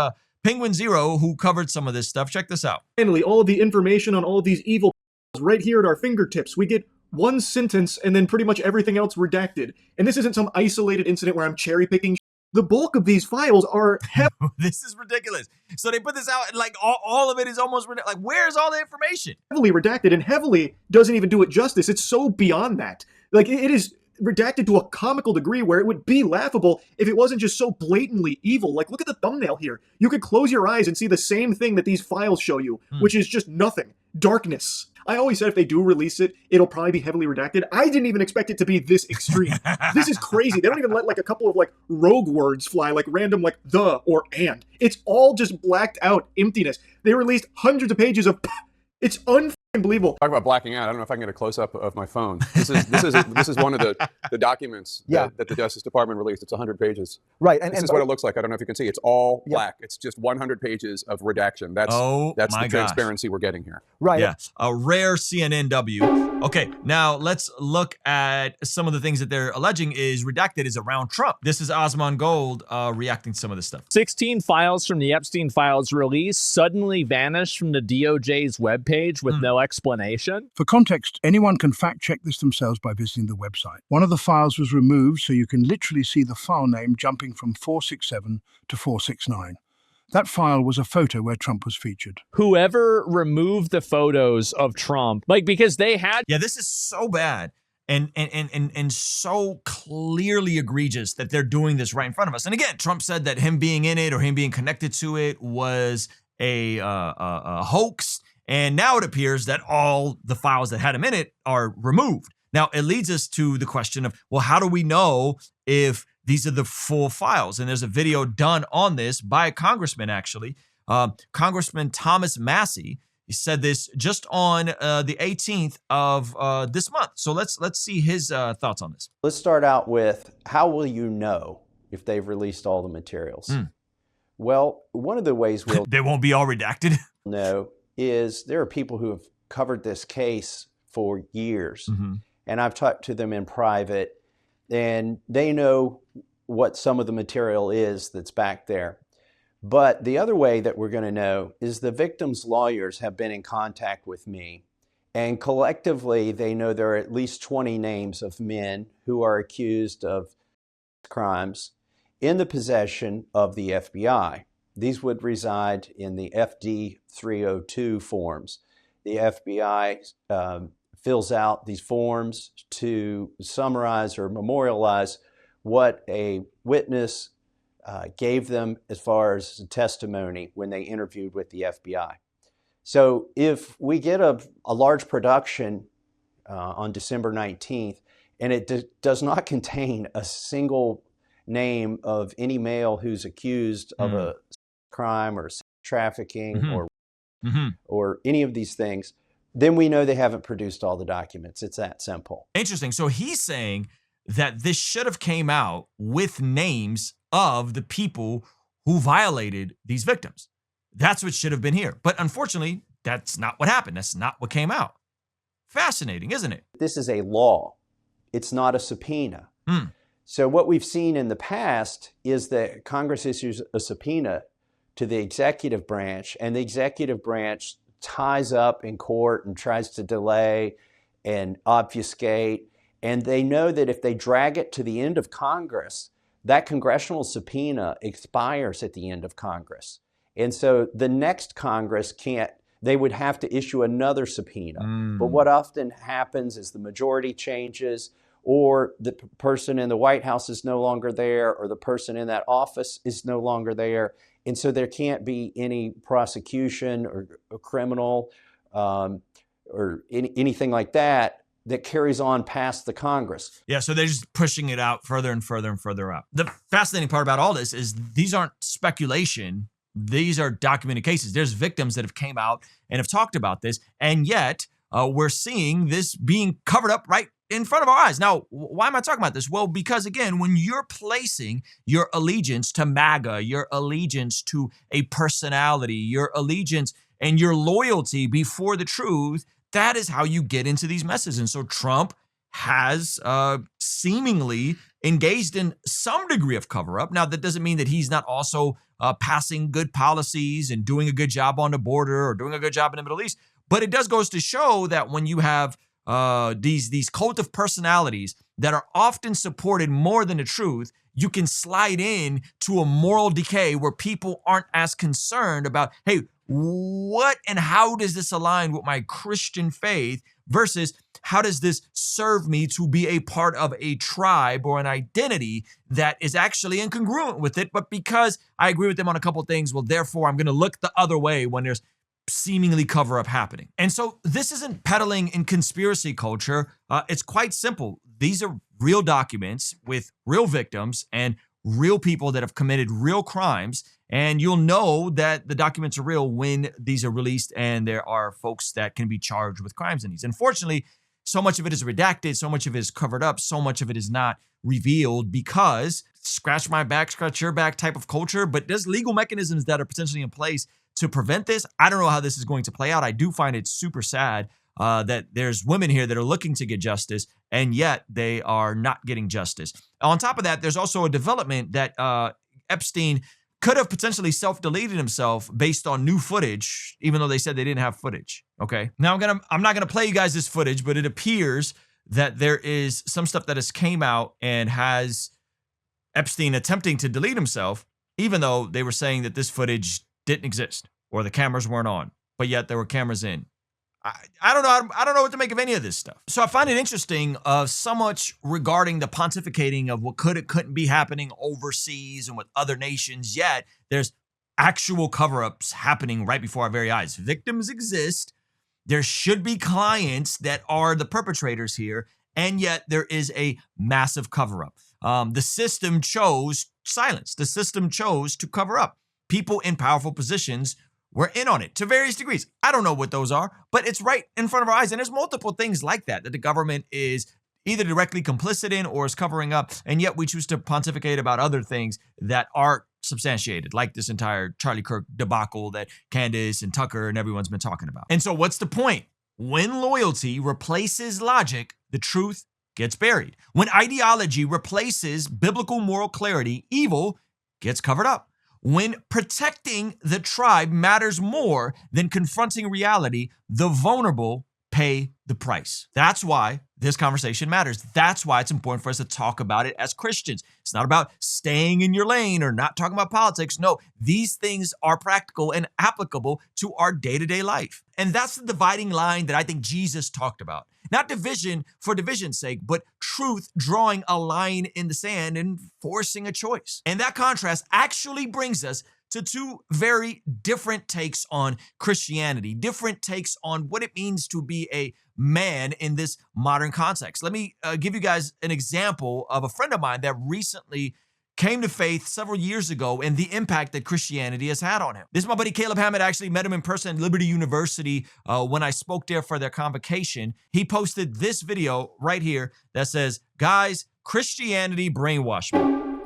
Penguin Zero who covered some of this stuff. Check this out. Finally, all of the information on all of these evil right here at our fingertips. We get one sentence and then pretty much everything else redacted. And this isn't some isolated incident where I'm cherry picking. The bulk of these files are this is ridiculous. So they put this out and like all of it is almost like, where's all the information? Heavily redacted, and heavily doesn't even do it justice. It's so beyond that. Like it is redacted to a comical degree where it would be laughable if it wasn't just so blatantly evil. Like look at the thumbnail here. You could close your eyes and see the same thing that these files show you, which is just nothing. Darkness. I always said if they do release it, it'll probably be heavily redacted. I didn't even expect it to be this extreme. This is crazy. They don't even let like a couple of like rogue words fly, like random like the or and. It's all just blacked out emptiness. They released hundreds of pages of it's Unbelievable. Talk about blacking out. I don't know if I can get a close-up of my phone. This is one of the documents that the Justice Department released. It's 100 pages. Right. This is what it looks like. I don't know if you can see. It's all black. It's just 100 pages of redaction. That's the transparency we're getting here. Right. Yeah. A rare CNNW. Okay. Now let's look at some of the things that they're alleging is redacted is around Trump. This is Osman Gold reacting to some of this stuff. 16 files from the Epstein files release suddenly vanished from the DOJ's webpage with no explanation. For context, anyone can fact-check this themselves by visiting the website. One of the files was removed, so you can literally see the file name jumping from 467 to 469. That file was a photo where Trump was featured. Whoever removed the photos of Trump, because they had... Yeah, this is so bad and so clearly egregious that they're doing this right in front of us. And again, Trump said that him being in it or him being connected to it was a hoax. And now it appears that all the files that had him in it are removed. Now, it leads us to the question of, well, how do we know if these are the full files? And there's a video done on this by a congressman, actually. Congressman Thomas Massey. He said this just on the 18th of this month. So let's see his thoughts on this. Let's start out with, how will you know if they've released all the materials? Well, one of the ways they won't be all redacted. No, is there are people who have covered this case for years. And I've talked to them in private, and they know what some of the material is that's back there. But the other way that we're going to know is the victims' lawyers have been in contact with me, and collectively they know there are at least 20 names of men who are accused of crimes in the possession of the FBI. These would reside in the FD 302 forms. The FBI fills out these forms to summarize or memorialize what a witness gave them as far as testimony when they interviewed with the FBI. So if we get a large production on December 19th, and it does not contain a single name of any male who's accused of a crime or trafficking or any of these things, then we know they haven't produced all the documents. It's that simple. Interesting. So he's saying that this should have came out with names of the people who violated these victims. That's what should have been here. But unfortunately, that's not what happened. That's not what came out. Fascinating, isn't it? This is a law. It's not a subpoena. So what we've seen in the past is that Congress issues a subpoena to the executive branch, and the executive branch ties up in court and tries to delay and obfuscate. And they know that if they drag it to the end of Congress, that congressional subpoena expires at the end of Congress. And so the next Congress they would have to issue another subpoena. But what often happens is the majority changes, or the person in the White House is no longer there, or the person in that office is no longer there. And so there can't be any prosecution or criminal or anything like that carries on past the Congress. Yeah, so they're just pushing it out further and further and further out. The fascinating part about all this is these aren't speculation. These are documented cases. There's victims that have came out and have talked about this, and yet we're seeing this being covered up right in front of our eyes. Now, why am I talking about this? Well, because again, when you're placing your allegiance to MAGA, your allegiance to a personality, your allegiance and your loyalty before the truth, that is how you get into these messes. And so Trump has seemingly engaged in some degree of cover-up. Now, that doesn't mean that he's not also passing good policies and doing a good job on the border or doing a good job in the Middle East. But it does goes to show that when you have these cult of personalities that are often supported more than the truth, you can slide in to a moral decay where people aren't as concerned about, hey, what and how does this align with my Christian faith versus how does this serve me to be a part of a tribe or an identity that is actually incongruent with it, but because I agree with them on a couple of things, well, therefore I'm going to look the other way when there's seemingly cover-up happening. And so this isn't peddling in conspiracy culture. It's quite simple. These are real documents with real victims and real people that have committed real crimes. And you'll know that the documents are real when these are released and there are folks that can be charged with crimes in these. Unfortunately, so much of it is redacted, so much of it is covered up, so much of it is not revealed because scratch my back, scratch your back type of culture. But there's legal mechanisms that are potentially in place to prevent this. I don't know how this is going to play out. I do find it super sad that there's women here that are looking to get justice, and yet they are not getting justice. On top of that, there's also a development that Epstein could have potentially self-deleted himself based on new footage, even though they said they didn't have footage. Okay. Now I'm not gonna play you guys this footage, but it appears that there is some stuff that has came out and has Epstein attempting to delete himself, even though they were saying that this footage didn't exist or the cameras weren't on, but yet there were cameras in. I don't know. I don't know what to make of any of this stuff. So I find it interesting so much regarding the pontificating of what could and couldn't be happening overseas and with other nations, yet there's actual cover-ups happening right before our very eyes. Victims exist. There should be clients that are the perpetrators here, and yet there is a massive cover-up. The system chose silence. The system chose to cover up. People in powerful positions were in on it to various degrees. I don't know what those are, but it's right in front of our eyes. And there's multiple things like that the government is either directly complicit in or is covering up. And yet we choose to pontificate about other things that aren't substantiated, like this entire Charlie Kirk debacle that Candace and Tucker and everyone's been talking about. And so what's the point? When loyalty replaces logic, the truth gets buried. When ideology replaces biblical moral clarity, evil gets covered up. When protecting the tribe matters more than confronting reality, the vulnerable pay the price. That's why this conversation matters. That's why it's important for us to talk about it as Christians. It's not about staying in your lane or not talking about politics. No, these things are practical and applicable to our day-to-day life. And that's the dividing line that I think Jesus talked about. Not division for division's sake, but truth drawing a line in the sand and forcing a choice. And that contrast actually brings us to two very different takes on Christianity, different takes on what it means to be a man in this modern context. Let me give you guys an example of a friend of mine that recently came to faith several years ago and the impact that Christianity has had on him. This is my buddy Caleb Hammett. I actually met him in person at Liberty University when I spoke there for their convocation. He posted this video right here that says, guys, Christianity brainwashed me.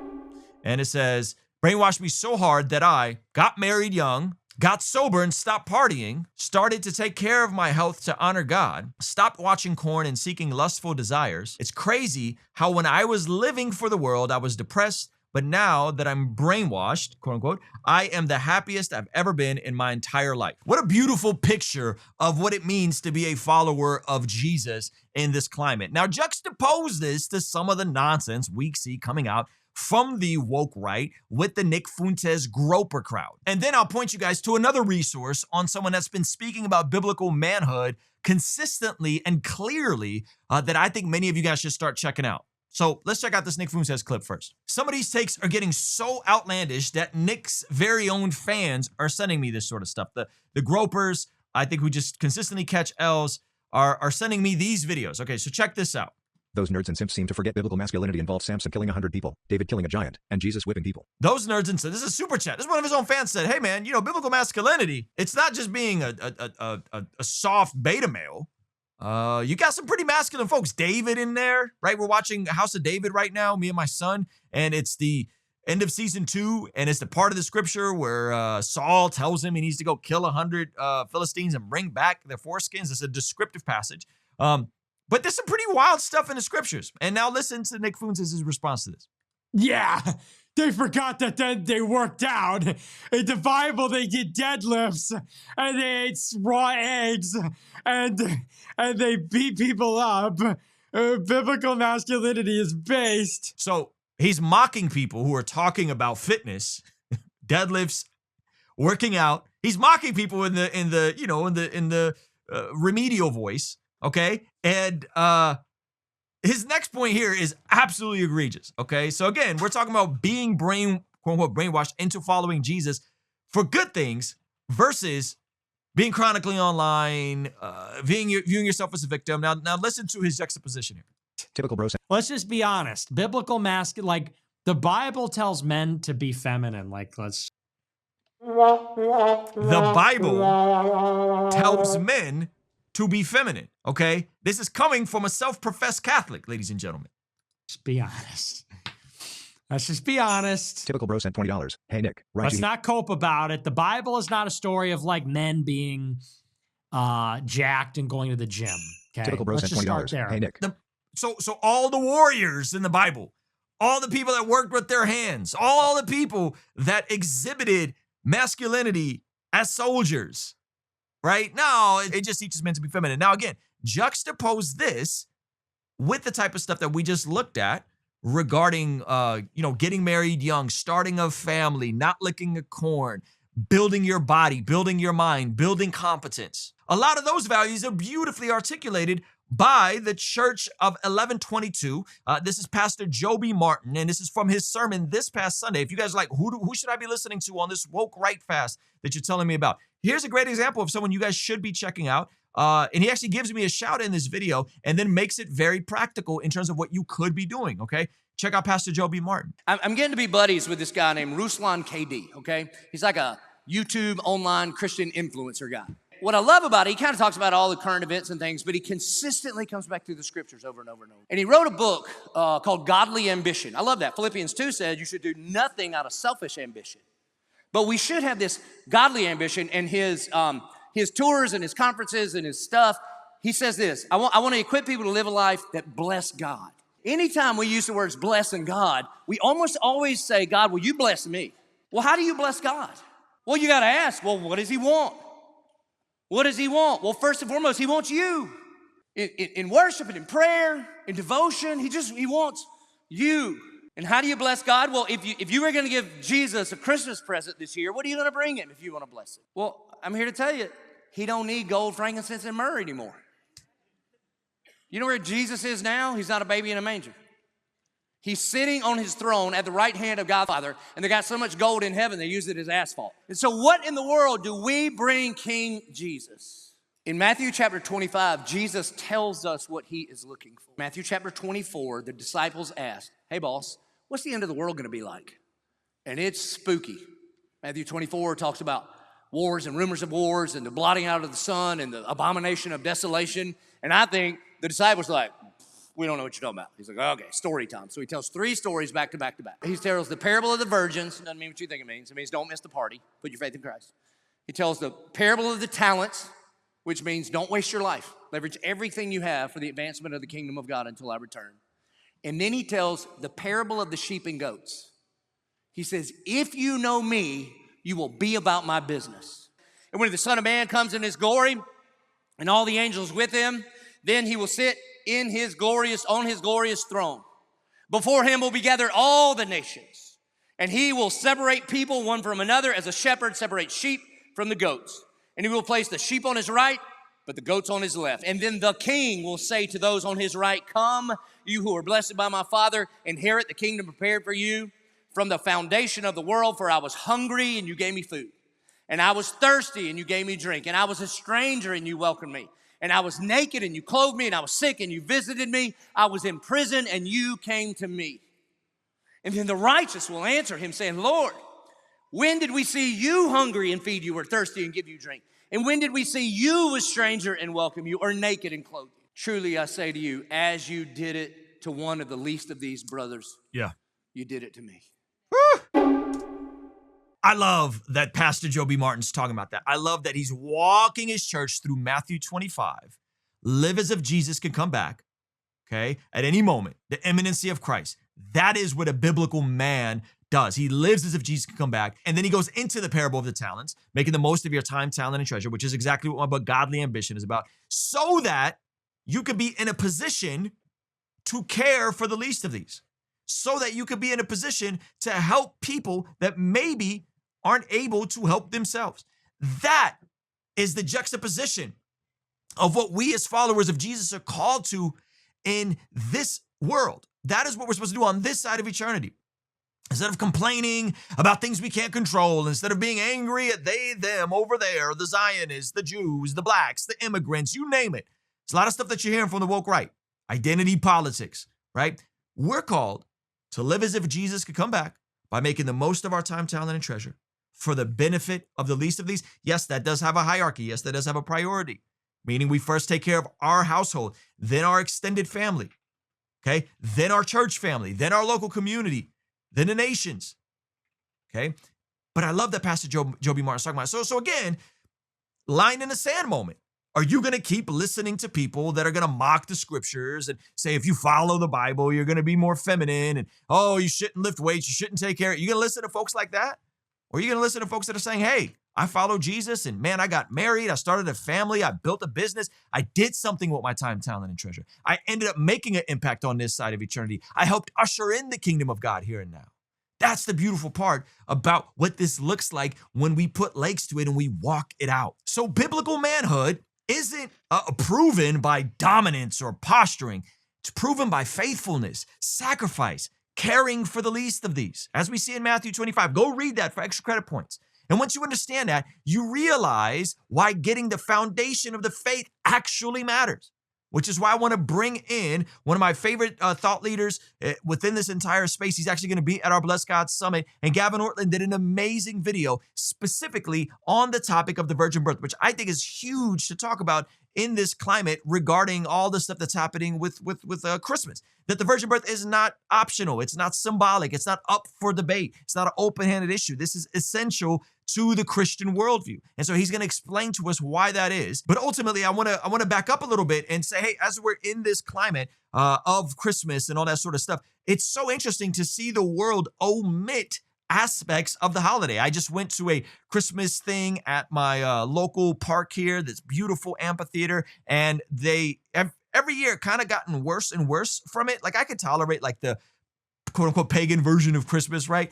And it says, brainwashed me so hard that I got married young, got sober and stopped partying, started to take care of my health to honor God, stopped watching porn and seeking lustful desires. It's crazy how when I was living for the world, I was depressed, but now that I'm brainwashed, quote unquote, I am the happiest I've ever been in my entire life. What a beautiful picture of what it means to be a follower of Jesus in this climate. Now juxtapose this to some of the nonsense we see coming out from the woke right with the Nick Fuentes groper crowd. And then I'll point you guys to another resource on someone that's been speaking about biblical manhood consistently and clearly that I think many of you guys should start checking out. So let's check out this Nick Fuentes clip first. Some of these takes are getting so outlandish that Nick's very own fans are sending me this sort of stuff. The gropers, I think who just consistently catch L's, are sending me these videos. Okay, so check this out. Those nerds and simps seem to forget biblical masculinity involves Samson killing 100 people, David killing a giant, and Jesus whipping people. Those nerds and simps, this is a super chat. This is one of his own fans said, hey man, you know, biblical masculinity, it's not just being a soft beta male. You got some pretty masculine folks. David in there, right? We're watching House of David right now, me and my son, and it's the end of season 2, and it's the part of the scripture where Saul tells him he needs to go kill 100 Philistines and bring back their foreskins. It's a descriptive passage. But there's some pretty wild stuff in the scriptures. And now listen to Nick Fuentes' response to this. Yeah, they forgot that then they worked out. In the Bible, they did deadlifts, and they ate raw eggs, and they beat people up. Biblical masculinity is based. So he's mocking people who are talking about fitness, deadlifts, working out. He's mocking people in the remedial voice. Okay. And his next point here is absolutely egregious. Okay. So again, we're talking about being quote unquote brainwashed into following Jesus for good things versus being chronically online, viewing yourself as a victim. Now listen to his juxtaposition here. Typical bro. Let's just be honest. Biblical The Bible tells men to be feminine. Like, let's. The Bible tells men to be feminine, okay? This is coming from a self-professed Catholic, ladies and gentlemen. Just be honest. Let's just be honest. Typical bro sent $20. Hey, Nick. Let's not cope about it. The Bible is not a story of like men being jacked and going to the gym. Okay. Typical bro sent $20. Hey, Nick. So all the warriors in the Bible, all the people that worked with their hands, all the people that exhibited masculinity as soldiers, right? No, it just teaches men to be feminine. Now, again, juxtapose this with the type of stuff that we just looked at regarding, getting married young, starting a family, not licking a corn, building your body, building your mind, building competence. A lot of those values are beautifully articulated by the Church of 1122. This is Pastor Joby Martin, and this is from his sermon this past Sunday. If you guys are like, who should I be listening to on this woke right fast that you're telling me about? Here's a great example of someone you guys should be checking out. And he actually gives me a shout in this video and then makes it very practical in terms of what you could be doing, okay? Check out Pastor Joby Martin. I'm getting to be buddies with this guy named Ruslan KD, okay? He's like a YouTube online Christian influencer guy. What I love about it, he kind of talks about all the current events and things, but he consistently comes back through the scriptures over and over and over. And he wrote a book called Godly Ambition. I love that. Philippians 2 said you should do nothing out of selfish ambition. But we should have this godly ambition. And his tours and his conferences and his stuff, he says this, I want to equip people to live a life that bless God. Anytime we use the words blessing God, we almost always say, God, will you bless me? Well, how do you bless God? Well, you got to ask, well, what does he want? What does he want? Well, first and foremost, he wants you. In worship and in prayer, in devotion, he wants you. And how do you bless God? Well, if you were going to give Jesus a Christmas present this year, what are you going to bring him if you want to bless him? Well, I'm here to tell you, he don't need gold, frankincense, and myrrh anymore. You know where Jesus is now? He's not a baby in a manger. He's sitting on his throne at the right hand of God the Father, and they got so much gold in heaven, they use it as asphalt. And so what in the world do we bring King Jesus? In Matthew chapter 25, Jesus tells us what he is looking for. Matthew chapter 24, the disciples asked, hey boss, what's the end of the world gonna be like? And it's spooky. Matthew 24 talks about wars and rumors of wars and the blotting out of the sun and the abomination of desolation. And I think the disciples are like, we don't know what you're talking about. He's like, okay, story time. So he tells 3 stories back to back to back. He tells the parable of the virgins. Doesn't mean what you think it means. It means don't miss the party. Put your faith in Christ. He tells the parable of the talents, which means don't waste your life. Leverage everything you have for the advancement of the kingdom of God until I return. And then he tells the parable of the sheep and goats. He says, if you know me, you will be about my business. And when the Son of Man comes in his glory and all the angels with him, then he will sit on his glorious throne. Before him will be gathered all the nations, and he will separate people one from another as a shepherd separates sheep from the goats. And he will place the sheep on his right, but the goats on his left. And then the king will say to those on his right, come, you who are blessed by my Father, inherit the kingdom prepared for you from the foundation of the world. For I was hungry, and you gave me food. And I was thirsty, and you gave me drink. And I was a stranger, and you welcomed me. And I was naked, and you clothed me, and I was sick, and you visited me. I was in prison, and you came to me. And then the righteous will answer him, saying, Lord, when did we see you hungry and feed you, or thirsty and give you drink? And when did we see you a stranger and welcome you, or naked and clothe you? Truly I say to you, as you did it to one of the least of these brothers, you did it to me. I love that Pastor Joby Martin's talking about that. I love that he's walking his church through Matthew 25. Live as if Jesus can come back, okay, at any moment. The imminency of Christ. That is what a biblical man does. He lives as if Jesus can come back. And then he goes into the parable of the talents, making the most of your time, talent, and treasure, which is exactly what my book, Godly Ambition, is about, so that you could be in a position to care for the least of these, so that you could be in a position to help people that maybe aren't able to help themselves. That is the juxtaposition of what we as followers of Jesus are called to in this world. That is what we're supposed to do on this side of eternity. Instead of complaining about things we can't control, instead of being angry at they, them over there, the Zionists, the Jews, the blacks, the immigrants, you name it. There's a lot of stuff that you're hearing from the woke right. Identity politics, right? We're called to live as if Jesus could come back by making the most of our time, talent, and treasure for the benefit of the least of these. Yes, that does have a hierarchy. Yes, that does have a priority, meaning we first take care of our household, then our extended family, okay? Then our church family, then our local community, then the nations, okay? But I love that Pastor Joby Martin's talking about. So again, line in the sand moment. Are you going to keep listening to people that are going to mock the scriptures and say, if you follow the Bible, you're going to be more feminine and, oh, you shouldn't lift weights, you shouldn't take care of it? You going to listen to folks like that? Or are you going to listen to folks that are saying, hey, I follow Jesus and man, I got married, I started a family, I built a business, I did something with my time, talent, and treasure. I ended up making an impact on this side of eternity. I helped usher in the kingdom of God here and now. That's the beautiful part about what this looks like when we put legs to it and we walk it out. So biblical manhood isn't proven by dominance or posturing. It's proven by faithfulness, sacrifice, caring for the least of these. As we see in Matthew 25, go read that for extra credit points. And once you understand that, you realize why getting the foundation of the faith actually matters, which is why I want to bring in one of my favorite thought leaders within this entire space. He's actually going to be at our Bless God Summit. And Gavin Ortlund did an amazing video specifically on the topic of the virgin birth, which I think is huge to talk about in this climate regarding all the stuff that's happening with Christmas. That the virgin birth is not optional. It's not symbolic. It's not up for debate. It's not an open-handed issue. This is essential to the Christian worldview. And so he's going to explain to us why that is. But ultimately, I want to back up a little bit and say, hey, as we're in this climate of Christmas and all that sort of stuff, it's so interesting to see the world omit aspects of the holiday. I just went to a Christmas thing at my local park here, this beautiful amphitheater, and they every year kind of gotten worse and worse from it. Like I could tolerate like the quote unquote pagan version of Christmas, right?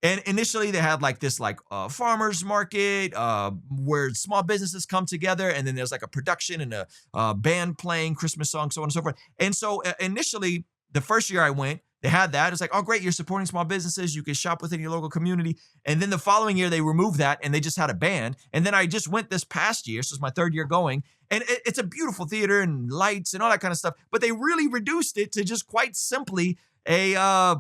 And initially they had like this like farmer's market where small businesses come together, and then there's like a production and a band playing Christmas songs, so on and so forth. And so initially, the first year I went, they had that. It's like, oh, great, you're supporting small businesses. You can shop within your local community. And then the following year, they removed that and they just had a band. And then I just went this past year, so it's my third year going, and it's a beautiful theater and lights and all that kind of stuff. But they really reduced it to just quite simply a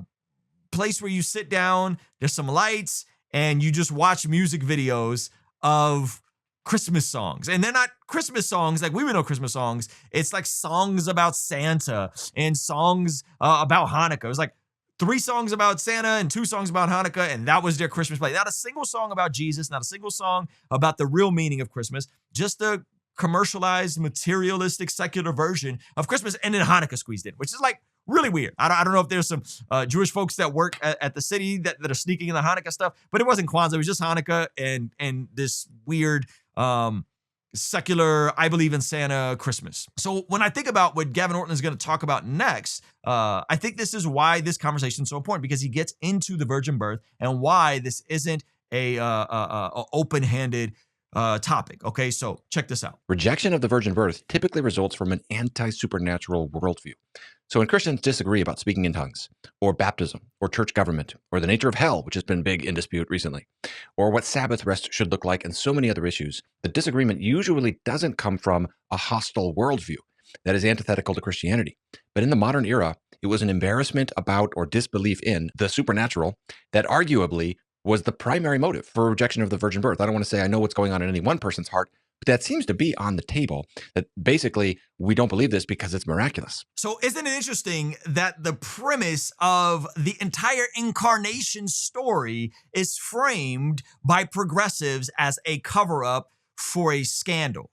place where you sit down, there's some lights, and you just watch music videos of Christmas songs. And they're not Christmas songs like we would know Christmas songs. It's like songs about Santa and songs about Hanukkah. It was like 3 songs about Santa and 2 songs about Hanukkah, and that was their Christmas play. Not a single song about Jesus, not a single song about the real meaning of Christmas, just a commercialized, materialistic, secular version of Christmas, and then Hanukkah squeezed in, which is like really weird. I don't know if there's some Jewish folks that work at the city that are sneaking in the Hanukkah stuff, but it wasn't Kwanzaa. It was just Hanukkah and this weird secular, I believe in Santa Christmas. So when I think about what Gavin Ortlund is going to talk about next, I think this is why this conversation is so important, because he gets into the virgin birth and why this isn't a open-handed topic. Okay, so check this out. Rejection of the virgin birth typically results from an anti-supernatural worldview. So when Christians disagree about speaking in tongues, or baptism, or church government, or the nature of hell, which has been big in dispute recently, or what Sabbath rest should look like, and so many other issues, the disagreement usually doesn't come from a hostile worldview that is antithetical to Christianity. But in the modern era, it was an embarrassment about or disbelief in the supernatural that arguably was the primary motive for rejection of the virgin birth. I don't want to say I know what's going on in any one person's heart, but that seems to be on the table, that basically we don't believe this because it's miraculous. So isn't it interesting that the premise of the entire incarnation story is framed by progressives as a cover-up for a scandal?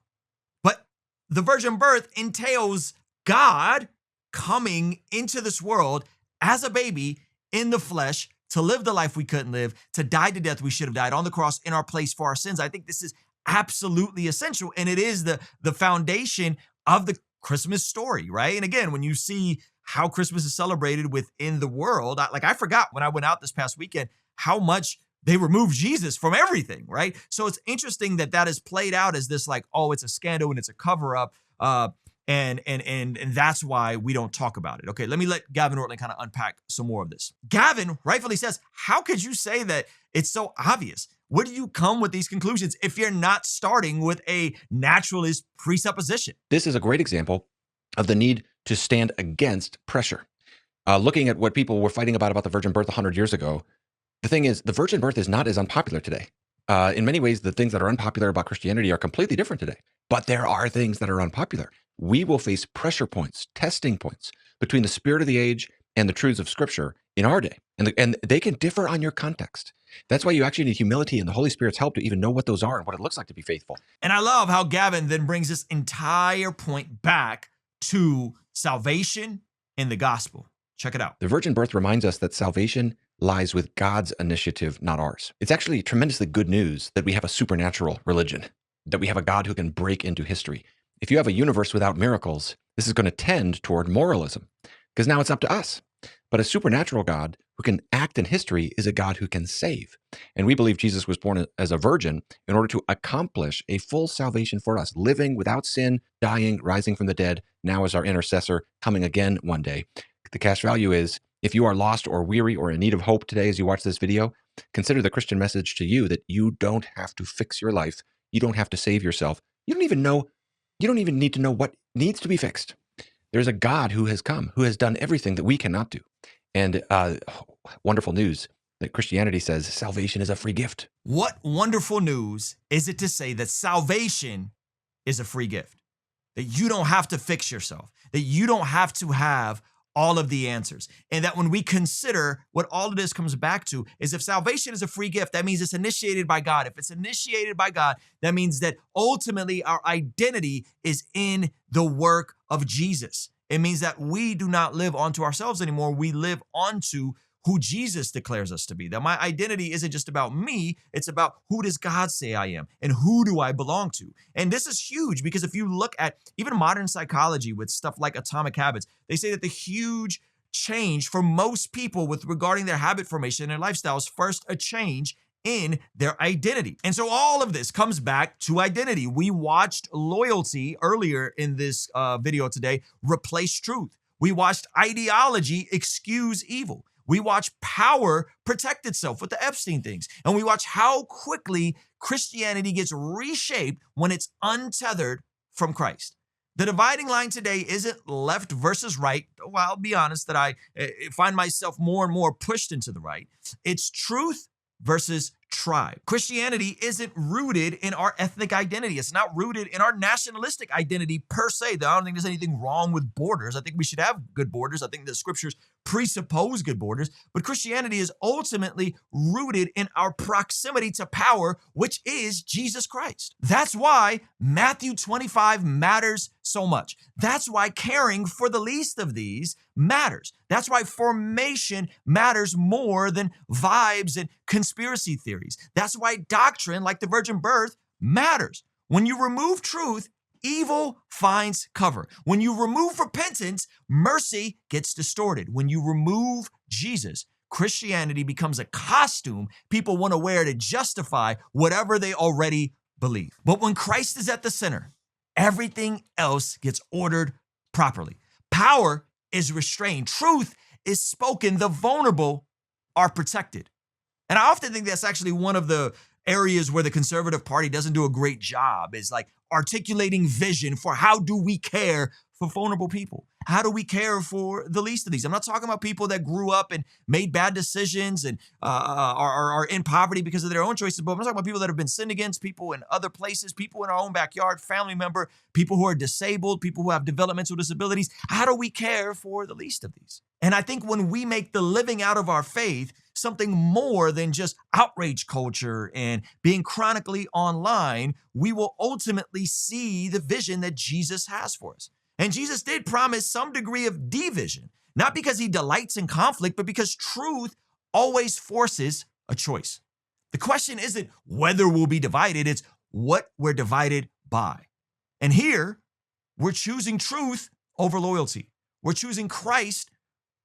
But the virgin birth entails God coming into this world as a baby in the flesh to live the life we couldn't live, to die the death we should have died on the cross in our place for our sins. I think this is absolutely essential, and it is the foundation of the Christmas story, right? And again, when you see how Christmas is celebrated within the world, I forgot when I went out this past weekend how much they removed Jesus from everything, right? So it's interesting that is played out as this like, oh, it's a scandal and it's a cover-up, and that's why we don't talk about it. Okay, let me let Gavin Ortlund kind of unpack some more of this. Gavin rightfully says, how could you say that it's so obvious? Where do you come with these conclusions if you're not starting with a naturalist presupposition? This is a great example of the need to stand against pressure. looking at what people were fighting about the virgin birth 100 years ago, the thing is, the virgin birth is not as unpopular today. In many ways, the things that are unpopular about Christianity are completely different today. But there are things that are unpopular. We will face pressure points, testing points between the spirit of the age and the truths of Scripture in our day. And they can differ on your context. That's why you actually need humility and the Holy Spirit's help to even know what those are and what it looks like to be faithful. And I love how Gavin then brings this entire point back to salvation in the gospel. Check it out. The virgin birth reminds us that salvation lies with God's initiative, not ours. It's actually tremendously good news that we have a supernatural religion, that we have a God who can break into history. If you have a universe without miracles, this is going to tend toward moralism, because now it's up to us. But a supernatural God who can act in history is a God who can save. And we believe Jesus was born as a virgin in order to accomplish a full salvation for us, living without sin, dying, rising from the dead, now as our intercessor, coming again one day. The cash value is, if you are lost or weary or in need of hope today as you watch this video, consider the Christian message to you that you don't have to fix your life. You don't have to save yourself. You don't even need to know what needs to be fixed. There's a God who has come, who has done everything that we cannot do. And wonderful news that Christianity says salvation is a free gift. What wonderful news is it to say that salvation is a free gift, that you don't have to fix yourself, that you don't have to have all of the answers. And that when we consider what all of this comes back to is if salvation is a free gift, that means it's initiated by God. If it's initiated by God, that means that ultimately our identity is in the work of Jesus. It means that we do not live onto ourselves anymore. We live onto who Jesus declares us to be. That my identity isn't just about me, it's about who does God say I am and who do I belong to. And this is huge because if you look at even modern psychology with stuff like Atomic Habits, they say that the huge change for most people with regarding their habit formation and their lifestyle is first a change in their identity. And so all of this comes back to identity. We watched loyalty earlier in this video today replace truth. We watched ideology excuse evil. We watch power protect itself with the Epstein things. And we watch how quickly Christianity gets reshaped when it's untethered from Christ. The dividing line today isn't left versus right. Well, I'll be honest that I find myself more and more pushed into the right. It's truth versus tribe. Christianity isn't rooted in our ethnic identity. It's not rooted in our nationalistic identity per se. I don't think there's anything wrong with borders. I think we should have good borders. I think the scriptures presuppose good borders. But Christianity is ultimately rooted in our proximity to power, which is Jesus Christ. That's why Matthew 25 matters so much. That's why caring for the least of these matters. That's why formation matters more than vibes and conspiracy theories. That's why doctrine, like the virgin birth, matters. When you remove truth, evil finds cover. When you remove repentance, mercy gets distorted. When you remove Jesus, Christianity becomes a costume people want to wear to justify whatever they already believe. But when Christ is at the center, everything else gets ordered properly. Power is restrained. Truth is spoken. The vulnerable are protected. And I often think that's actually one of the areas where the conservative party doesn't do a great job, is like articulating vision for how do we care for vulnerable people? How do we care for the least of these? I'm not talking about people that grew up and made bad decisions and are in poverty because of their own choices, but I'm talking about people that have been sinned against, people in other places, people in our own backyard, family member, people who are disabled, people who have developmental disabilities. How do we care for the least of these? And I think when we make the living out of our faith something more than just outrage culture and being chronically online, we will ultimately see the vision that Jesus has for us. And Jesus did promise some degree of division, not because he delights in conflict, but because truth always forces a choice. The question isn't whether we'll be divided, it's what we're divided by. And here, we're choosing truth over loyalty. We're choosing Christ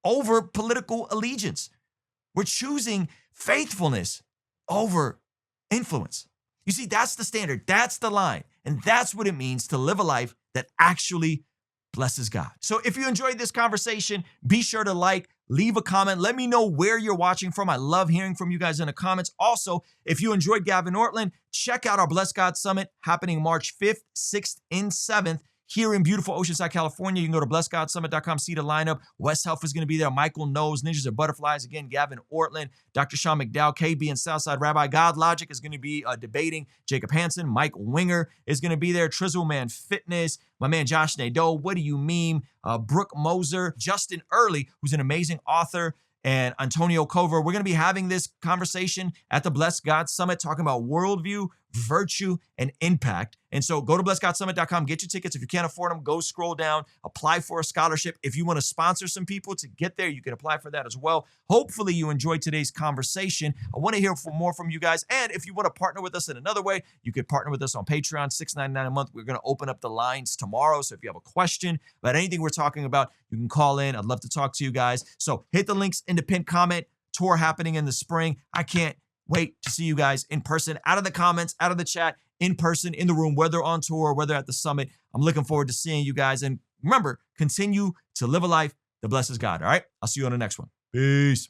over political allegiance. We're choosing faithfulness over influence. You see, that's the standard, that's the line, and that's what it means to live a life that actually blesses God. So if you enjoyed this conversation, be sure to like, leave a comment. Let me know where you're watching from. I love hearing from you guys in the comments. Also, if you enjoyed Gavin Ortlund, check out our Bless God Summit happening March 5th, 6th, and 7th here in beautiful Oceanside, California. You can go to blessgodsummit.com, see the lineup. West Health is going to be there. Michael Knows, Ninjas Are Butterflies. Again, Gavin Ortlund, Dr. Sean McDowell, KB and Southside Rabbi. God Logic is going to be debating Jacob Hansen. Mike Winger is going to be there. Trizzleman Fitness. My man Josh Nadeau. What do you mean? Brooke Moser. Justin Early, who's an amazing author. And Antonio Cover. We're going to be having this conversation at the Blessed God Summit, talking about worldview, virtue, and impact. And so go to blessedgodsummit.com, get your tickets. If you can't afford them, go scroll down, apply for a scholarship. If you want to sponsor some people to get there, you can apply for that as well. Hopefully you enjoyed today's conversation. I want to hear more from you guys. And if you want to partner with us in another way, you could partner with us on Patreon, $6.99 a month. We're going to open up the lines tomorrow. So if you have a question about anything we're talking about, you can call in. I'd love to talk to you guys. So hit the links in the pinned comment. Tour happening in the spring. I can't wait to see you guys in person, out of the comments, out of the chat, in person, in the room, whether on tour or whether at the summit. I'm looking forward to seeing you guys. And remember, continue to live a life that blesses God. All right? I'll see you on the next one. Peace.